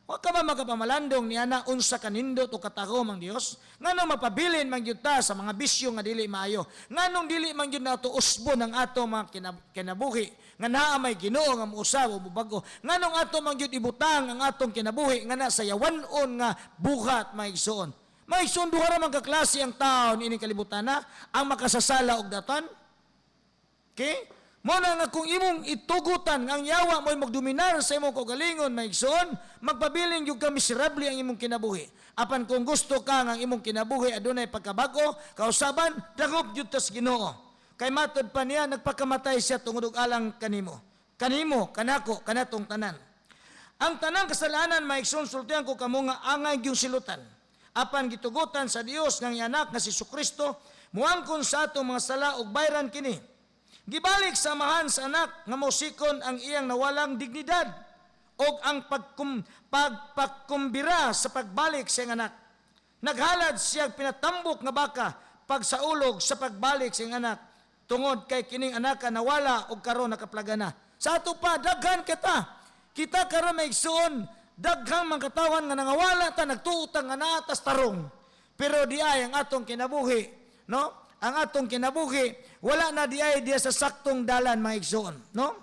Wa ka ba magapamalandong niya na unsa kanindot o katahom ang Dios? Nganong mapabilin man gyud ta sa mga bisyo nga dili maayo? Nganong dili man gyud nato usbon ang ato mga kinabuhi nga naa may Ginoo nga muusab o mubago? Nganong ato man gyud ibutang ang atong kinabuhi nga na sa yawan-on nga buhat maigsoon? Maigsoon duha ra man ka klase ang tawo niini kalibutan na ang makasasala og daton. Okay? Mo na nga kung imong itugutan ang yawa mo'y magdominar sa imong kaugalingon maigsoon, magpabiling gyud ka miserable ang imong kinabuhi. Apan kung gusto ka nga ang imong kinabuhi adunay pagkabago, kausaban dagop gyud tas Ginoo. Kay matod pa niya nagpakamatay siya tungod og alang kanimo. Kanimo, kanako, kanatong tanan. Ang tanang kasalanan maigsoon sultihan ko kamo nga angay gyud silutan. Apan gitugutan sa Dios nga anak nga si Jesucristo, muangkon sa atong mga sala ug bayran kini. Gibalik samahan sa anak nga mosikon ang iyang nawalang dignidad o ang pagpakumbira sa pagbalik sa iyang anak. Naghalad siya pinatambok nga baka pagsaulog sa pagbalik sa iyang anak, tungod kay kining anak nawala o karon nakaplaga na. Sa ato pa, daghan kita karon may igsoon, daghang mga katawan nga nangawala ta, nagtuutang nga naatas tarong. Pero di ay ang atong kinabuhi, no? Ang atong kinabuhi, wala na di ay diya sa saktong dalan mga igsoon, no?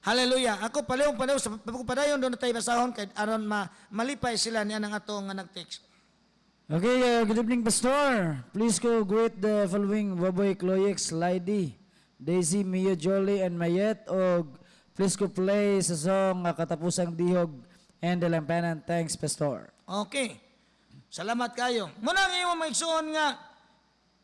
Hallelujah. Ako palihong sa pagpadayon doon na tayo basahon kay aron malipay sila niya ng atong nga nag-text. Okay, good evening, Pastor. Please go greet the following Baboy Cloyex, Lady, Daisy, Mio, Jolie, and Mayet. O please go play sa song Katapusang Dihog and the Lampanan. Thanks, Pastor. Okay. Salamat kayo. Muna nga yung maigsuon nga,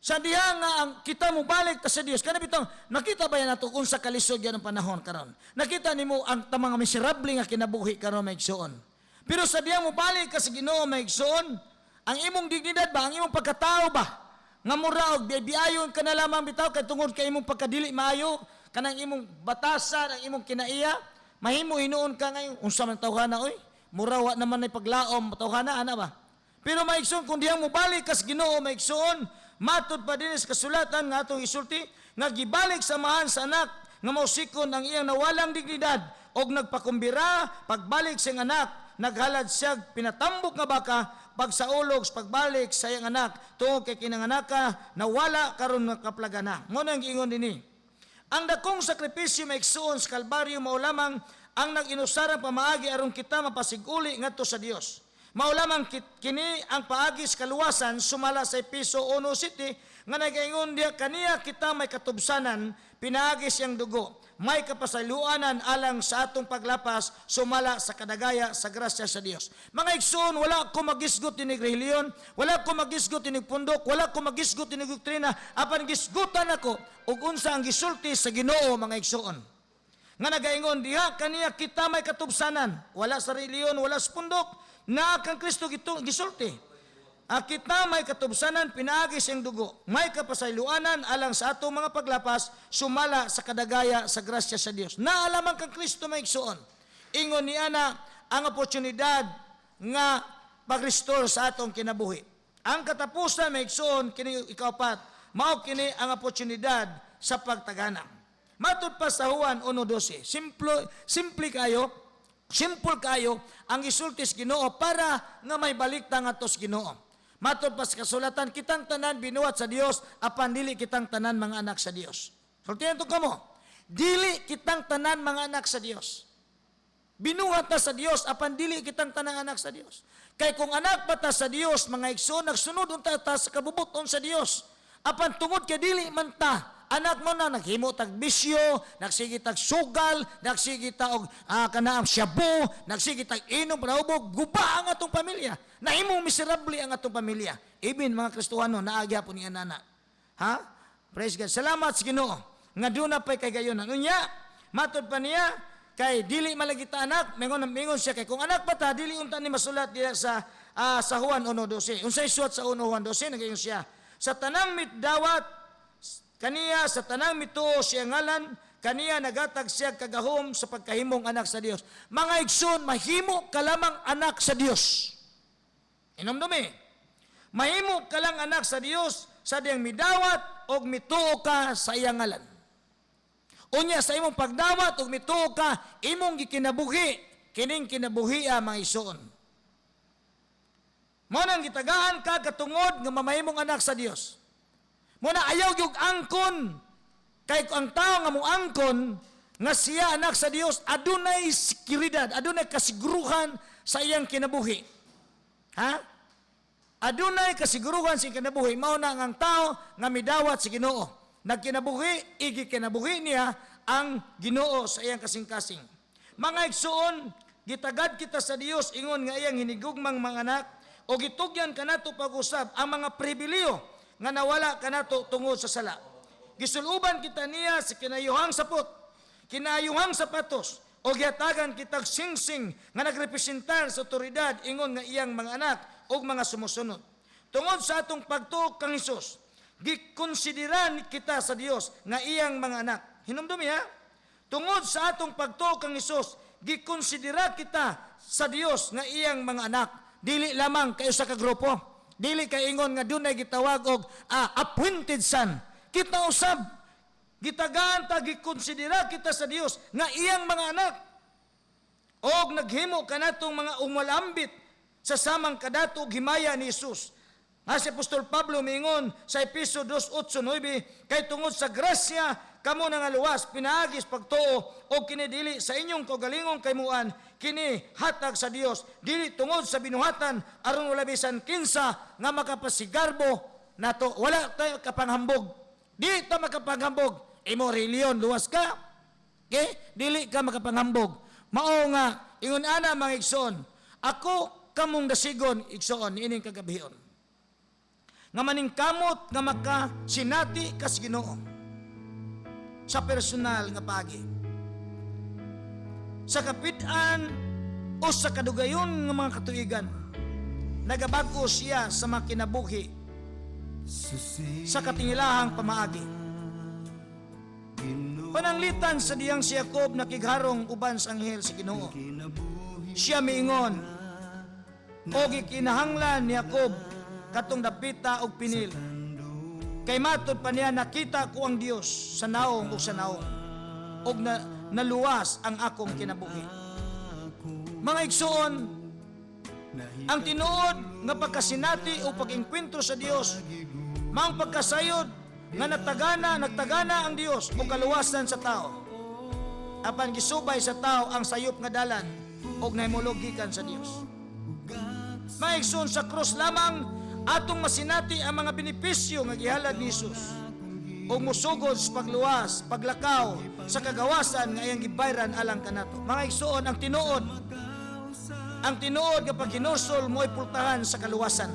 sa diha nga ang kita mo balik ta sa Dios. Kana bitong nakita ba yan nato kung sa kalisod yan ang panahon karon? Nakita nimo ang tamang miserable nga kinabuhi karon maigsuon. Pero sa diha mo balik ka sa Ginoo maigsuon, ang imong dignidad ba, ang imong pagkatao ba, nga mura og biyayon ka na lamang bitaw kay tungod kay imong pagkadili maayo, kanang imong batasan, ang imong kinaiya, mahimo hinuon ka ngayon, unsa man tawhana oy, mura wa naman ay paglaom tawhana ana ba? Pero maigsoon kung diyang mo balik kas Ginoo maigsoon, matud pa din sa kasulatan nga atong isulti nga gibalik samahan sa anak nga mausikon ang iyang nawalang dignidad og nagpakumbira pagbalik sa iyang anak, naghalad siya pinatambok nga baka pagsaulog sa pagbalik sa iyang anak tungod kay kinanganaka nawala karon nakaplaga na. Mo nang giingon dinhi. Ang dakong sakripisyo maigsuon sa Kalbaryo mao lamang ang nag-inusarang pamaagi aron kita mapasiguli ngadto sa Dios. Mao lamang kini ang paagi sa kaluwasan sumala sa Epeso 1:7 nga nagaingon diha kaniya kita may katubsanan pinaagi siyang dugo. May kapasaluanan alang sa atong paglapas sumala sa kadagaya sa grasya sa Dios. Mga igsoon, wala ko magisgot tinig reliyon, wala ko magisgot tinig pundok, wala ko magisgot tinig doktrina, apan gisgutan ako ug unsa ang gisulti sa Ginoo mga igsoon. Nga nagaingon diha kaniya kita may katubsanan, wala sa reliyon, wala sa pundok, na kang Kristo gisulti. Kita may katubsanan pinaagi siyang dugo, may kapasayloanan alang sa atong mga paglapas sumala sa kadagaya sa grasya sa Dios. Naalaman kang Kristo may igsuon. Ingon ni ana ang oportunidad nga pag-restore sa atong kinabuhi. Ang katapusan may igsuon kini ikaapat, mao kini ang oportunidad sa pagtagana. Matud pa sa Juan 1:12. Simple kayo ang isultis Ginoo para nga may balikta ngadto sa Ginoo. Matod pa sa kasulatan, kitang tanan binuhat sa Dios, apan dili kitang tanan mga anak sa Dios. Sultihan to kamo. Dili kitang tanan mga anak sa Dios. Binuhat ta sa Dios, apan dili kitang tanang anak sa Dios. Kay kung anak pa ta sa Dios, mga igsoon, nagsunod unta ta sa kabubuton sa Dios. Apan tungod kay dili man ta, anak mo na naghimo tag bisyo, nagsige tag sugal, nagsige ta og kanaang shabu, nagsige tag inom panahubog, guba ang atong pamilya. Nahimong miserable ang atong pamilya. Even mga Kristohano naagi hapon ni anana. Ha? Praise God. Salamat sa Ginoo. Nga doon na pa'y kay gayonan. Unya, matod pa niya, kay dili malagita anak, mingon siya kay kung anak pa ta, dili unta ni masulat diya sa Juan 1:12. Unsay suwat sa 1:12 nagayon siya. Sa tanang mitdawat kaniya sa tanang mituo siya ngalan, kaniya nagatag siya kagahom sa pagkahimong anak sa Dios. Mga igsoon, mahimo ka lamang anak sa Dios. Inomdumi. Mahimo ka lang anak sa Dios sa diyang midawat og mituo ka sa iyang ngalan. Unya sa imong pagdawat og mituo ka, imong gikinabuhi, kining kinabuhia mga igsoon. Mo nang gitagaan ka katungod nga mamahimong anak sa Dios. Muna ayaw yung angkon. Kay ang tao nga mo angkon, nga siya anak sa Dios, adunay sekuridad, adunay kasiguruhan sa iyang kinabuhi. Ha? Adunay kasiguruhan sa iyang kinabuhi. Mao na ang tao nga midawat sa Ginoo. Nagkinabuhi, igikinabuhi niya ang Ginoo sa iyang kasing-kasing. Mga igsoon, gitagad kita sa Dios, ingon nga iyang hinigugmang mga anak, o gitugyan ka nato pag-usab ang mga pribileo nga nawala kanato tungod sa sala. Gisuluban kita niya sa kinayuhang sapot, kinayuhang sapatos, o gihatagan kitag singsing nga nagrepresentar sa otoridad ingon nga iyang mga anak o mga sumusunod. Tungod sa atong pagtuok kang Hesus, gikonsideran kita sa Dios nga iyang mga anak. Hinumdumi ha? Tungod sa atong pagtuok kang Hesus, gikonsidera kita sa Dios nga iyang mga anak. Dili lamang kayo sa kagrupo. Dili kay ingon nga dunay gitawag og appointed son. Kita usab gitagaan ta gikonsidera kita sa Dios nga iyang mga anak. Og naghimo kanatong mga umalambit sa samang kadato og himaya ni Hesus. Nga si Apostol Pablo miingon sa Efeso 2:8-9, kay tungod sa grasya kamo nga luwas pinaagis pagtuo o kinidili sa inyong kaugalingong kaymuan kini hatag sa Dios dili tungod sa binuhatan aron wala bisan kinsa nga makapasigarbo nato. Wala tayo kapanghambog, di ta makapanghambog. Imo reliyon luwas ka, okay? Dili ka makapanghambog. Mao nga ingon ana mga igsoon, ako kamong dasigon igsoon ining kagabihon nga maningkamot nga makasinati kas Ginoo sa personal nga pagi, sa kapit-an o sa kadugayon nga mga katuigan. Nagabag-o siya sa mga kinabuhi sa katingilahang pamaagi. Pananglitan sa diyang si Jacob nakigharong uban sa anghel si Ginoo. Siya miingon o gikinahanglan ni Jacob katong dapita og pinil. Kay matod pa niya nakita ko ang Dios sa naong o sa naong og naluwas ang akong kinabuhi. Mga igsoon, ang tinuod nga pagkasinati o pag-engkwentro sa Dios, mang pagkasayod nga nagtagana ang Dios o kaluwasan sa tao. Apan gisubay sa tao ang sayop nga dalan og nahimulog gikan sa Dios. Mga igsoon, sa krus lamang atong masinati ang mga benepisyo nga gihalad ni Jesus o musugod sa pagluwas, paglakaw sa kagawasan nga iyang gibayran alang kanato. Mga igsoon, ang tinuod nga paghinusol mo'y pultahan sa kaluwasan.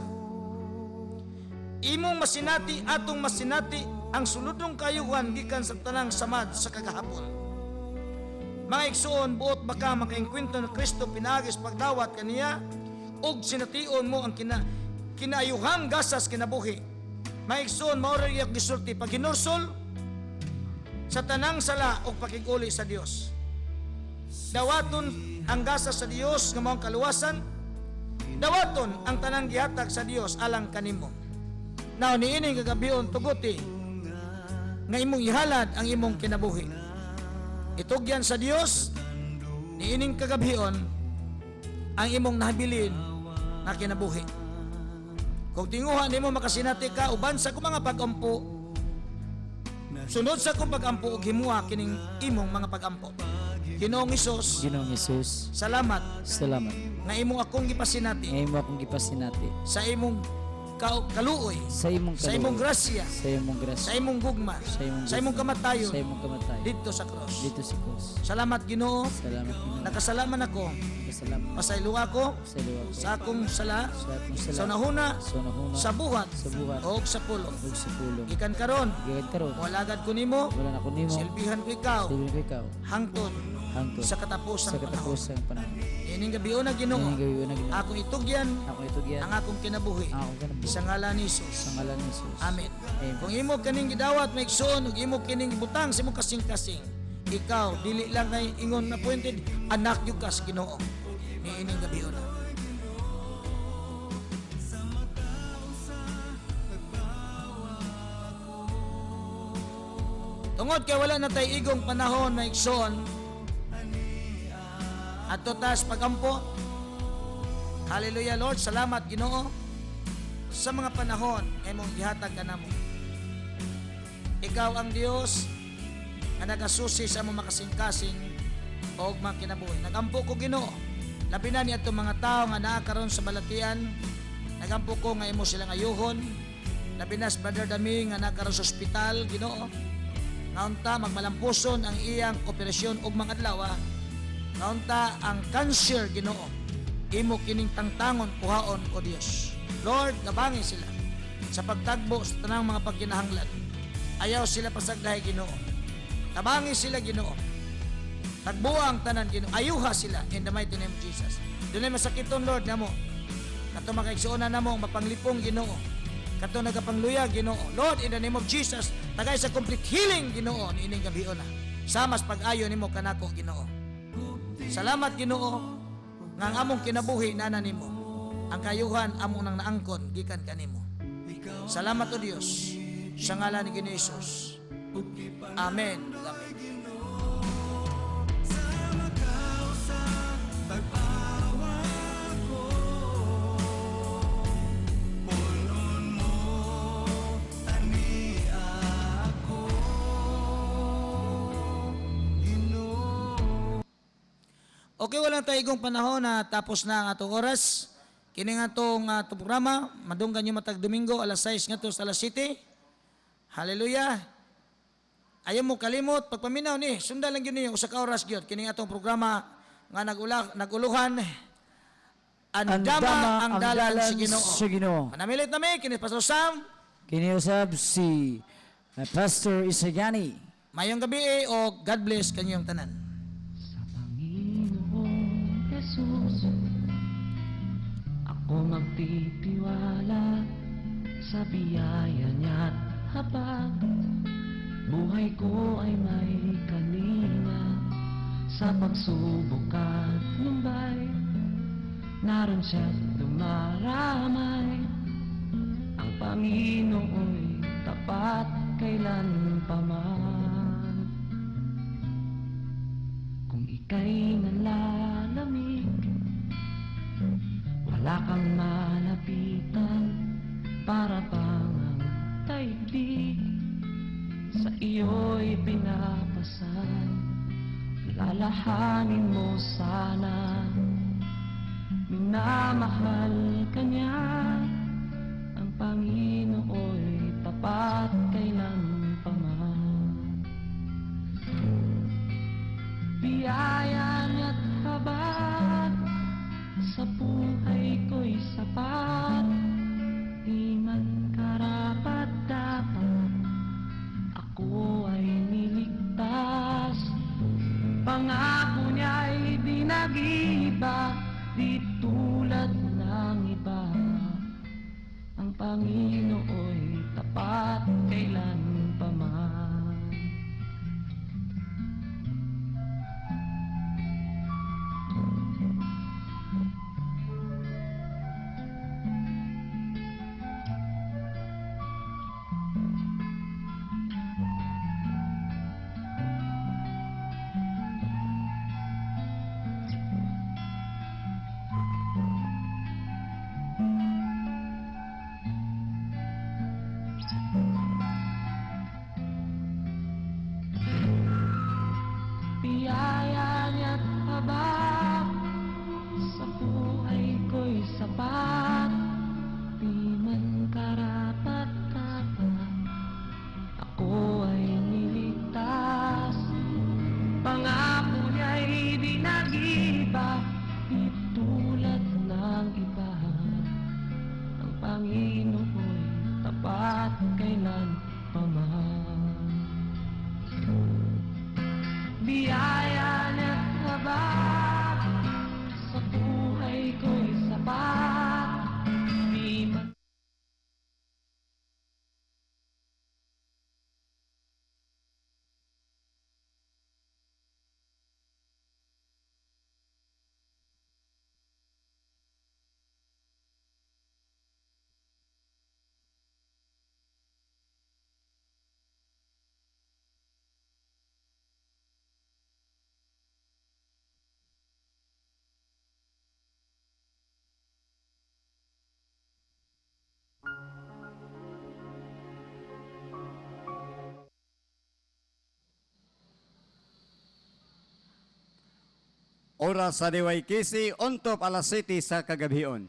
Imong masinati, atong masinati ang suludong kayuhan gikan sa tanang samad sa kagahapon. Mga igsoon, buot baka makaengkwento na Kristo pinagis pagdawat kaniya og sination mo ang kinaayuhang gasas kinabuhi. Maigsoon maoray iyang gisulti pag hinusol sa tanang sala o pakiguli sa Dios. Dawaton ang gasas sa Dios nga maong kaluwasan. Dawaton ang tanang gihatag sa Dios alang kanimo. Now niining kagabion tuguti nga imong ihalad ang imong kinabuhi. Itugyan sa Dios niining kagabion ang imong nahabilin na kinabuhi. Kung tinguhan nimo makasinati ka uban sa kung mga pag-ampo, sunod sa kung pag-ampo ug himuha kining imong mga pag-ampo. Ginoong Hesus, salamat nga imong akong gipasinati, sa imong kaluoy, sa imong grasya, sa imong gugma, sa imong kamatayon, dito sa cross. Salamat Ginoo, nakasalaman ako, pasaylo ako sa akong sala, sa nahuna, sa buhat, o sa pulong. Ikan karon, walagad ko nimo, silbihan ko ikaw, hangtod sa katapusang panahon. Ining gabion na Ginoo, akong itugyan ang akong kinabuhi sa ngalan ni Jesus. Amen. Kung imo kaning gidawat maigsoon ug imo kining ibutang sa imong kasing-kasing, ikaw dili lang kay ingon na appointed, anak jud ka sa Ginoo. Niining gabion na. Tungod kay wala na tay igong panahon na igsoon at tutas pagampo. Hallelujah Lord, salamat Ginoo sa mga panahon ay mong ihatag ka namo. Ikaw ang Dios nga nagasusi sa among makasing-kasing o mga kinabuhi. Nagampo ko Ginoo, labi na ni atong mga tao nga naa karon sa balatian. Nagampo ko nga imo silang ayuhon. Labi na sa Brother Dami nga naa karon sa ospital Ginoo. Naunta magmalampuson ang iyang operasyon og mga adlaw. Naunta ang cancer Ginoo. Imo kining tangtangon kuhaon o Dios. Lord, gabangi sila sa pagtagbo sa tanang mga pagkinahanglan. Ayaw sila pasagdahay Ginoo. Tabangi sila Ginoo. Tagbuang tanan Ginoo. Ayuha sila in the mighty name of Jesus. Dunay masakiton Lord namo. Kato makaigsuonan namo mapanglipong Ginoo. Kato nagapangluya Ginoo. Lord, in the name of Jesus, tagay sa complete healing Ginoo niining gabion na. Samas pag-ayo nimo kanako Ginoo. Salamat Ginoo nga ang among kinabuhi nana nimo. Ang kayuhan among nang naangkon gikan kanimo. Salamat o Dios sa ngalan ni Ginoong Hesus. Amen. Amen. Okay, walang taigong panahon na tapos na ang atong oras. Kini nga itong programa, madunggan nyo matag Domingo, alas 6 nga to sa alas 7. Hallelujah. Ayaw mo kalimot, pagpaminaw ni, sundan lang yun niyo, usa ka oras yun. Kini nga itong programa nga naguluhan, andama ang dalan si Ginoo. Manamilit nami, kini Pastor Sam. Kiniusab si Pastor Isagani. Mayong gabi o God bless kanyong tanan. Panginoong Jesus, ako magtitiwala sa biyaya niya't habag buhay ko ay may kalinga sa pagsubok at lumbay. Naroon siya't dumaramay, ang Panginoo'y tapat kailan pa man. Kung ika'y nalalamig, wala kang malapitan, para bang ang daigdig sa iyo'y pinapasan. Lalahanin mo sana, minamahal ka niya, ang Panginoo'y tapat kailan pa man. Biyaya niya't habag sa buhay ko'y sapat, di man karapat-dapat ako ay niligtas. Pangako niya'y di nag-iba, di tulad ng iba, ang Panginoo'y tapat kailan pa man. Biyaya niya't habag sa buhay ko'y sapat, di man karapat-dapat ako ay niligtas. Pangako niya'y di nag-iba, di tulad ng iba, ang Panginoo'y tapat kailan pa man. Biyaya niya't habag sa buhay ko'y sapat, di man. Oras sa DYKC, ontop alas 7 sa kagabion.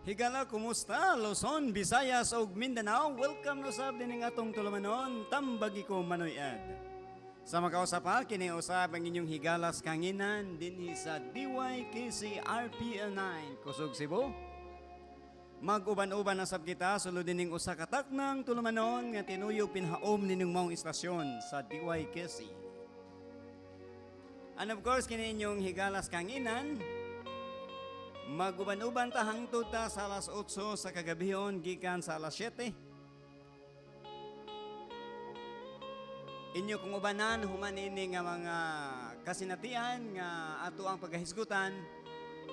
Higala, kumusta? Luzon, Visayas ug Mindanao. Welcome no sab dining atong tulumanon. Tambagi ko Manoy-ad. Sa makausap ha, kini usab ang inyong higalas kanginan dinhi sa DYKC RPL9 Kusog Cebu. Mag-uban-uban na sab kita sulod dining usa ka taknang tulumanon nga tinuyog pinhaom nining maong istasyon sa DYKC. And of course, kini inyong higalas kanginan. Mag-uban-uban ta hangtod ta sa alas 8 sa kagabihon gikan sa alas 7. Inyo kung ubanan human ini nga mga kasinatian nga ato ang pagkahisgutan.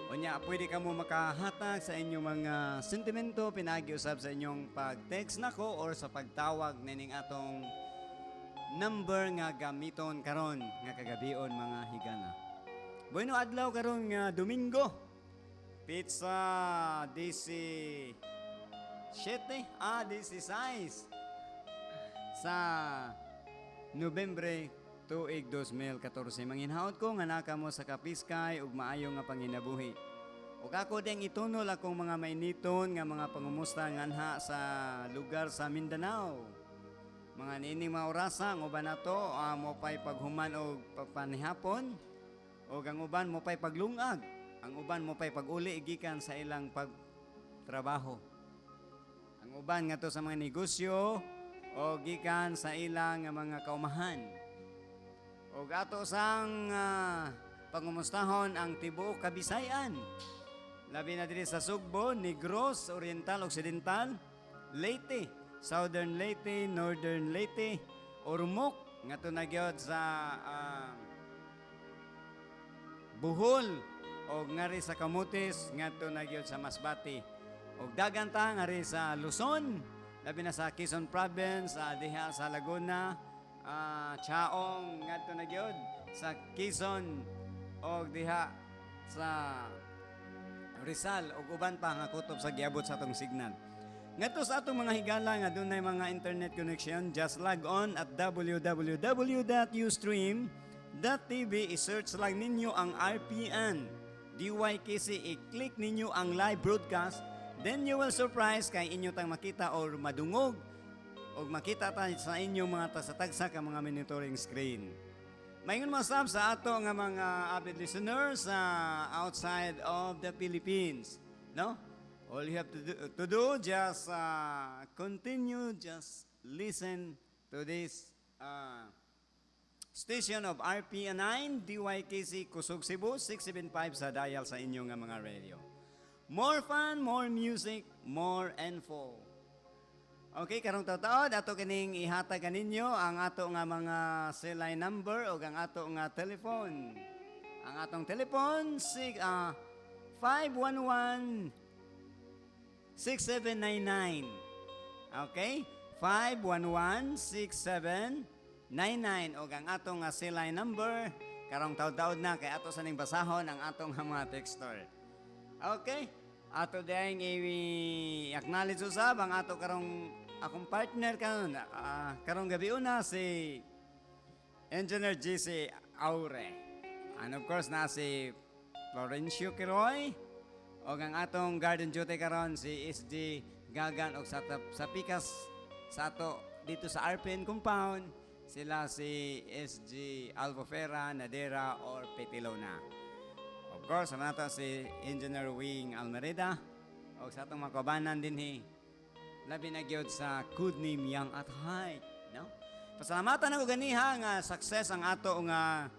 Unya pwede ka mo makahatag sa inyong mga sentimento pinagi-usab sa inyong pag-text nako or sa pagtawag nining atong number nga gamiton karon nga kagabihon mga higala. Bueno adlaw karon nga Domingo. Pizza 17, 16 sa Nobyembre tuig 2014. Manginhaot ko nga naka mo sa kapiskay ug maayo nga panginabuhi. Ug ako ding itunol akong mga mainiton nga mga pangumusta nganha sa lugar sa Mindanao. Mga nining mga orasa ng uban nato mo pay paghuman og panihapon ug ang uban mo pay paglungag. Ang uban mo pa'y pag-uli gikan sa ilang pagtrabaho. Ang uban nga to sa mga negosyo o gikan sa ilang mga kaumahan. O gato sang pangumustahon ang tibuok Kabisayan. Labi na diri sa Sugbo, Negros, Oriental, Occidental, Leyte, Southern Leyte, Northern Leyte, Ormoc, nga to nagyod sa Bohol, o ngari sa Camotes ngadto na gyud sa Masbate og daganta ngari sa Luzon labi na sa Quezon Province diha sa Laguna Chaong ngadto na gyud sa Quezon og diha sa Rizal ug uban pa nga kutob sa giabot sa atong signal ngadto sa atong mga higala nga dunay mga internet connection just log on at www.ustream.tv i-search lang ninyo ang RPN DYKC, i-click ninyo ang live broadcast, then you will surprise kay inyo tang makita or madungog o makita ta sa inyong mga tasatagsa ka mga monitoring screen. Mayngon masab sa ato nga mga avid listeners outside of the Philippines. No? All you have to do just continue, just listen to this station of RPN9, DYKC, Kusog Cebu, 675 sa dial sa inyong mga radio. More fun, more music, more info. Okay, karong taon ato kining ihatag kaninyo ang ato nga mga cell line number o ang ato nga telephone. Ang atong telephone 511-6799. Okay? 511-6799. 99 o ang atong cell line number karong taud-taud na kay ato sa ning basahon ang atong mga texter. Okay? Ato dayang i-acknowledge usab ang ato karong akong partner karong gabi una si Engineer JC Aure. And of course na si Florencio Kiroy o ang atong garden duty karon si SG Gagan og sa pikas sa ato dito sa RPN compound. Sila si SG Albufera, Nadera, or Petilona. Of course, sa nato si Engineer Wing Almereda. O sa itong makabanan din labi na gyud sa good name Young at Height. No? Pasalamatan ako ganiha nga success ang ato nga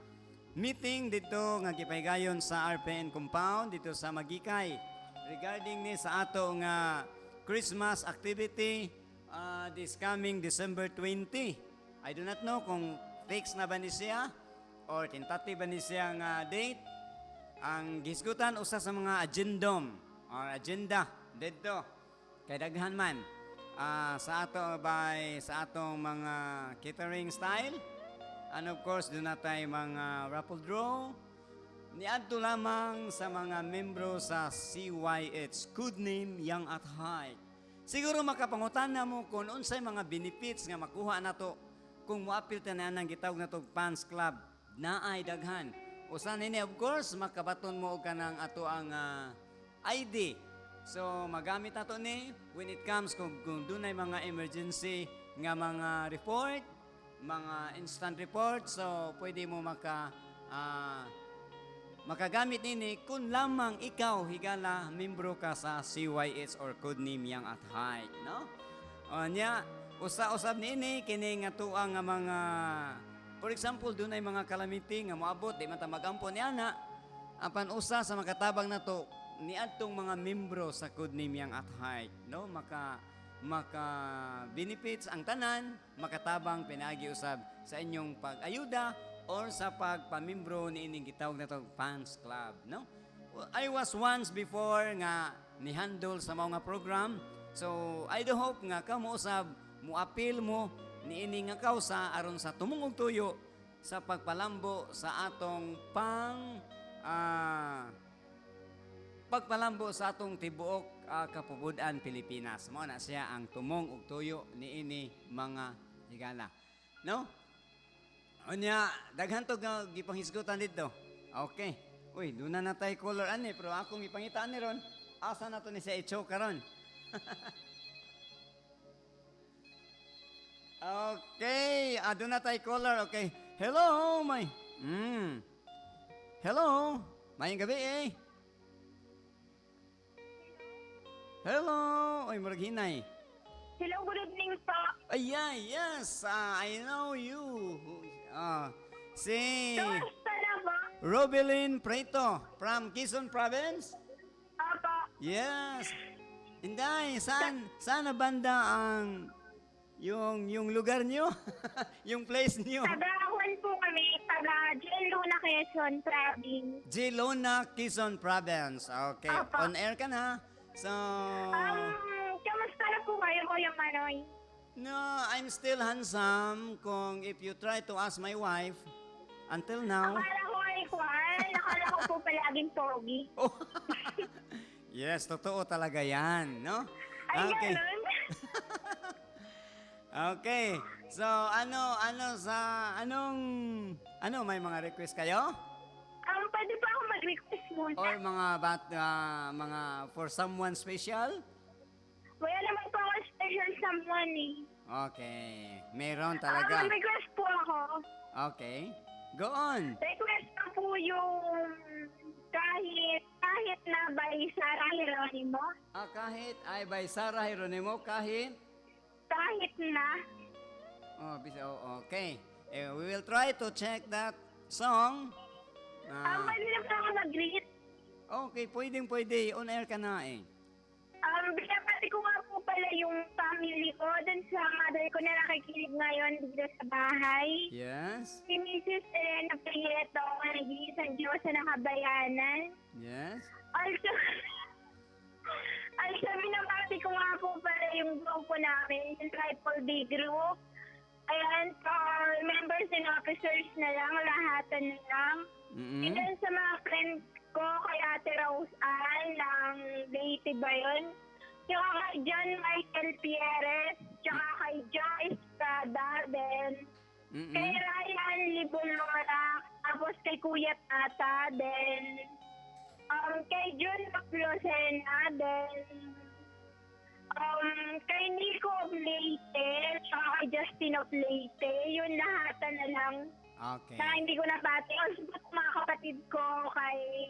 meeting dito nga gipaygayon sa RPN compound dito sa Magikay. Regarding ni sa ato nga Christmas activity this coming December 20. I do not know kung fixed na ba ni siya or tentative ba ni siya nga date. Ang gisgutan usa sa mga agendum or agenda dito kay daghan man sa atong mga catering style and of course do natay mga raffle draw niadto lamang sa mga membro sa CYH Good Name Young at Height. Siguro makapangutan na mo kung unsay mga benefits nga makuha nato kung moapil tanan ang gitawag natong fans club na ay daghan. Usa nini of course makabaton mo og kanang ato ang ID So magamit nato ni when it comes kung dunay mga emergency nga mga report, mga instant report, so pwede mo makagamit nini kung lamang ikaw higala membro ka sa CYH or Codename Young at Heart, no? O nya, usa-usab nini kini nga tuang nga mga, for example, dunay mga calamity nga moabot di man ta magampo ni ana, apan usa sa makatabang nato niadtong mga membro sa Codename Young at Heart, no? Maka benefits ang tanan, makatabang pinagi usab sa inyong pag-ayuda or sa pagpamimbro ni ining gitawag na to fans club, no? I was once before nga ni-handle sa mga program, so I do hope nga kamo usab muapil mo ni ining nga kausa aron sa tumungog tuyo sa pagpalambo sa atong pagpalambo sa atong tibuok kapubudan Pilipinas. Mao na siya ang tumong ug tuyo ni ini mga higala, no? Unya, daghan to nga gipanghisgutan dito. Okay. Uy, doon na natay color ani, pero akong ipangitaan ni ron, asa na to ni sa Echo karon. Okay, doon na tay color. Okay. Hello, may. Hello. Mayong gabi eh. Hello. Uy, murag hinay. Hello, good evening po. Yeah, yes, I know you. Si Kamusta na po? Robelin Preto from Quezon Province. Opo. Yes. Inday, saan na banda ang yung lugar niyo? Yung place niyo? Taga-Juan po kami, taga-Jelona, Quezon Province. Gelona, Quezon Province. Okay. Opo. On air ka na. So, Kamusta na po kayo, Kuya Manoy? no, I'm still handsome kung if you try to ask my wife until now. Akala ko ay Juan, akala ko po palaging pogi. Oh. Yes, totoo talaga yan, no? Ay, Okay. ganun. Okay. So, may mga request kayo? Pwede pa ako mag-request muna? Or mga for someone special? Wala naman po ako special someone eh. Okay. Meron talaga. Mag-request po ako. Okay. Go on. Request ko po yung kahit na by Sarah Geronimo. Kahit ay by Sarah Geronimo, kahit? Kahit na. Okay. We will try to check that song. Pwede na po ako mag-greet. Okay, pwede. On air ka na eh. Binabati ko nga po pala yung family ko dun sa mother ko na nakikinig ngayon dito sa bahay. Yes. Si Mrs. Elena Prieto, ang nag-iisang Diyos na nakabayanan. Yes. Also, binabati ko nga po pala yung grupo namin, yung Triple D Group. Ayan, for members and officers na lang, lahatan na lang. And then sa mga friends ko, kay Ate Rose Ann ng Leyte ba yun? Tsaka kay John Michael Pierres, tsaka kay Joe Estrada, then kay Ryan Libulora, tapos kay Kuya Tata, then kay John Maclosena, then kay Nico of Leyte, tsaka kay Justin of Leyte, yun lahatan na lang. Okay. Na hindi ko nabati. Also, mga kapatid ko, kay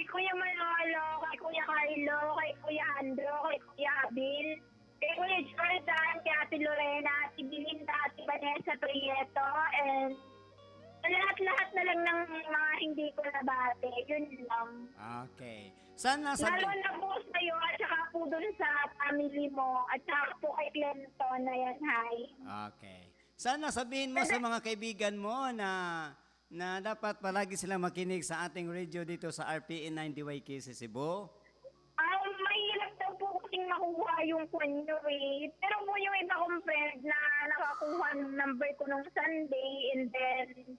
Kuya Manolo, kay Kuya Carlo, kay Kuya Andro, kay Kuya Abil, kay Kuya Jordan, kay Ate Lorena, Ate Belinda, Ate Vanessa Prieto, and lahat-lahat na lang ng mga hindi ko nabati. Yun lang. Okay. Sana Lalo na po sa'yo at saka po dun sa family mo at saka po kay Clinton na yan, hi. Okay. Sana sabihin mo sa mga kaibigan mo na dapat palagi silang makinig sa ating radio dito sa RPN 90YK sa Cebu. Mahirap daw po kasing makuha yung kwanyo eh. Pero po yung iba kong friend na nakakuha ng number ko nung Sunday, and then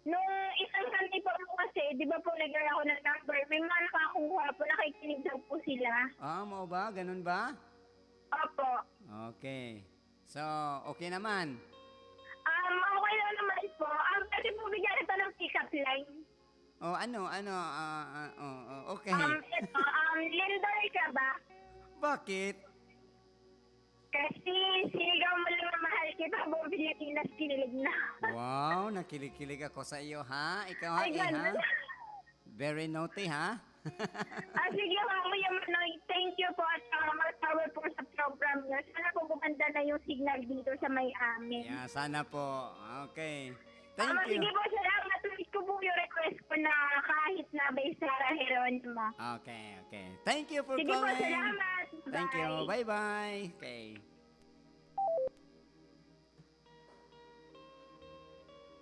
nung isang Sunday pa po kasi, di ba po nag-share ako ng number, may mga nakakuha po, nakikinig daw po sila. Mo ba? Ganun ba? Opo. Okay. So, okay naman. Okay lang naman po. Kasi po bigyan ito ng pick-up line. O ano, okay. Ito, Lindor ka ba? Bakit? Kasi sinigaw mo lang na mahal kita, buong Pilipinas kinilig na. Wow, nakilig-kilig ako sa iyo, ha? Ikaw, ha, Ay, ha? ganun. Very naughty, ha? Sige, mamaya Manoy, thank you po at mag-power po sa program niyo. Sana po gumanda na yung signal dito sa may amin. Yeah, sana po. Okay. Thank you. Sige po, salamat. Tuloy ko po yung request ko na kahit na by Sarah Geronimo. Okay. Thank you for Sige po, calling. salamat. Thank you. Bye. Bye-bye. Okay.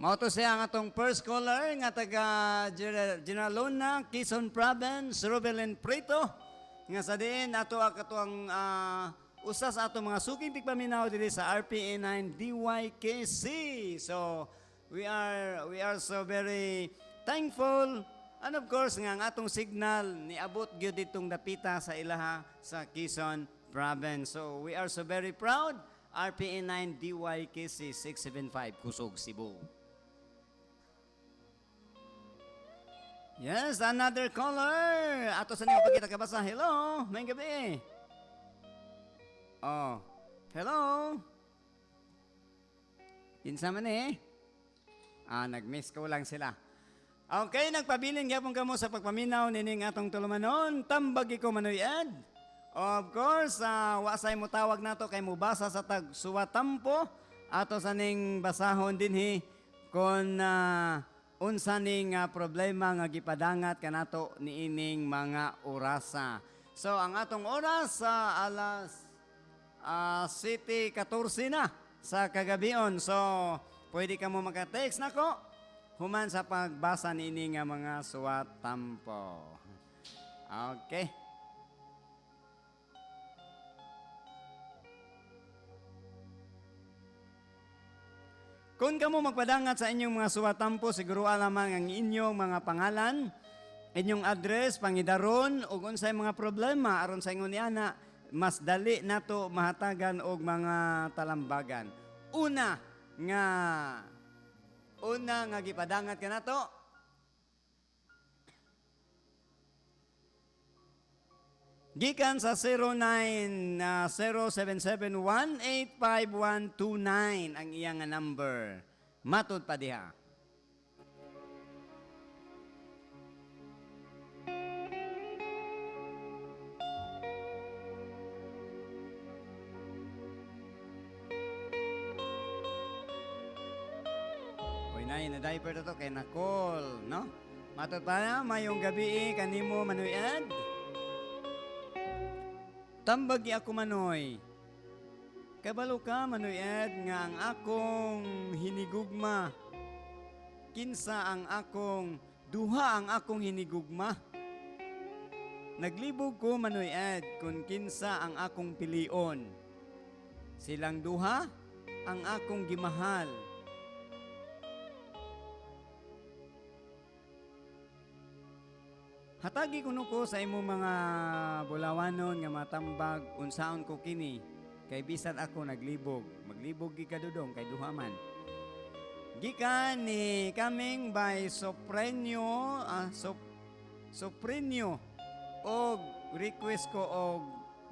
Mao to siya ang atong first caller nga taga Generalona, Quezon Province, Robelin Prito. Nga sa diin ato ang usas ato mga suking tigpaminaw diri sa RPA 9 DYKC. So we are so very thankful and of course nga ang atong signal niabot gyud ditong dapita sa ilaha sa Quezon Province. So we are so very proud. RPA 9 DYKC 675 Kusog, Cebu. Yes, another caller. Ato sa niyo pagkita kabasa. Hello, may gabi. Oh, hello. Kinsa man eh? Nag-miss ko lang sila. Okay, nagpabiling gyapon kamo sa pagpaminaw nining atong tulumanon. Tambagi ko manuyad. Of course, wasay mo tawag nato kay mubasa sa tag suwatampo. Ato sa ning basahon dinhi kon unsa ning problema nga gipadangat kanato niining mga orasa. So ang atong oras sa alas 7:14 na sa kagabion. So pwede ka mo maka-text nako human sa pagbasa niini nga mga suwat tampo. Okay. Kung kamo magpadangat sa inyong mga suwatampo, siguro alamang ang inyong mga pangalan, inyong address, pangidaron, o unsay mga problema aron sa ingon niana, mas dali nato mahatagan og mga talambagan. Una nga gipadangat ka nato, gikan sa 090771852129 ang iyang nga number. Matud pa diha. Uy, na diaper to kay nakol, no? Matud pa na, mayong gabi kanimo manuyad. Tambagi ako manoy. Kabalo ka manuyad nga ang akong hinigugma. Kinsa ang akong duha ang akong hinigugma. Naglibog ko manuyad kung kinsa ang akong pilion. Silang duha ang akong gimahal. Hatagi kuno ko sa imo mga bulawanon nga matambag unsaon ko kini kay bisan ako naglibog. Maglibog gi kadudong kay duha man. Gikan ni kaming by Soprenyo og request ko og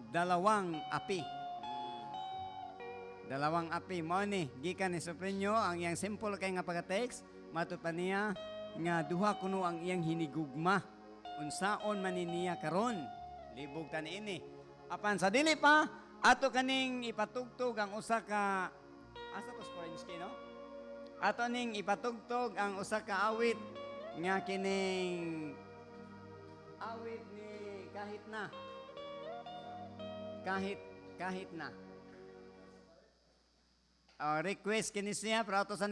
dalawang api. Dalawang api mo ni gikan ni Soprenyo ang iyang simple kay nga pagka-text matud pa niya nga duha kuno ang iyang hinigugma. Unsaon man niya karon libog tan ini apan sa dili pa ato kaning ipatugtog ang usa ka asa to Sporinski no ato ning ipatugtog ang usa ka awit nga kining awit ni kahit na request kini siya para ato sa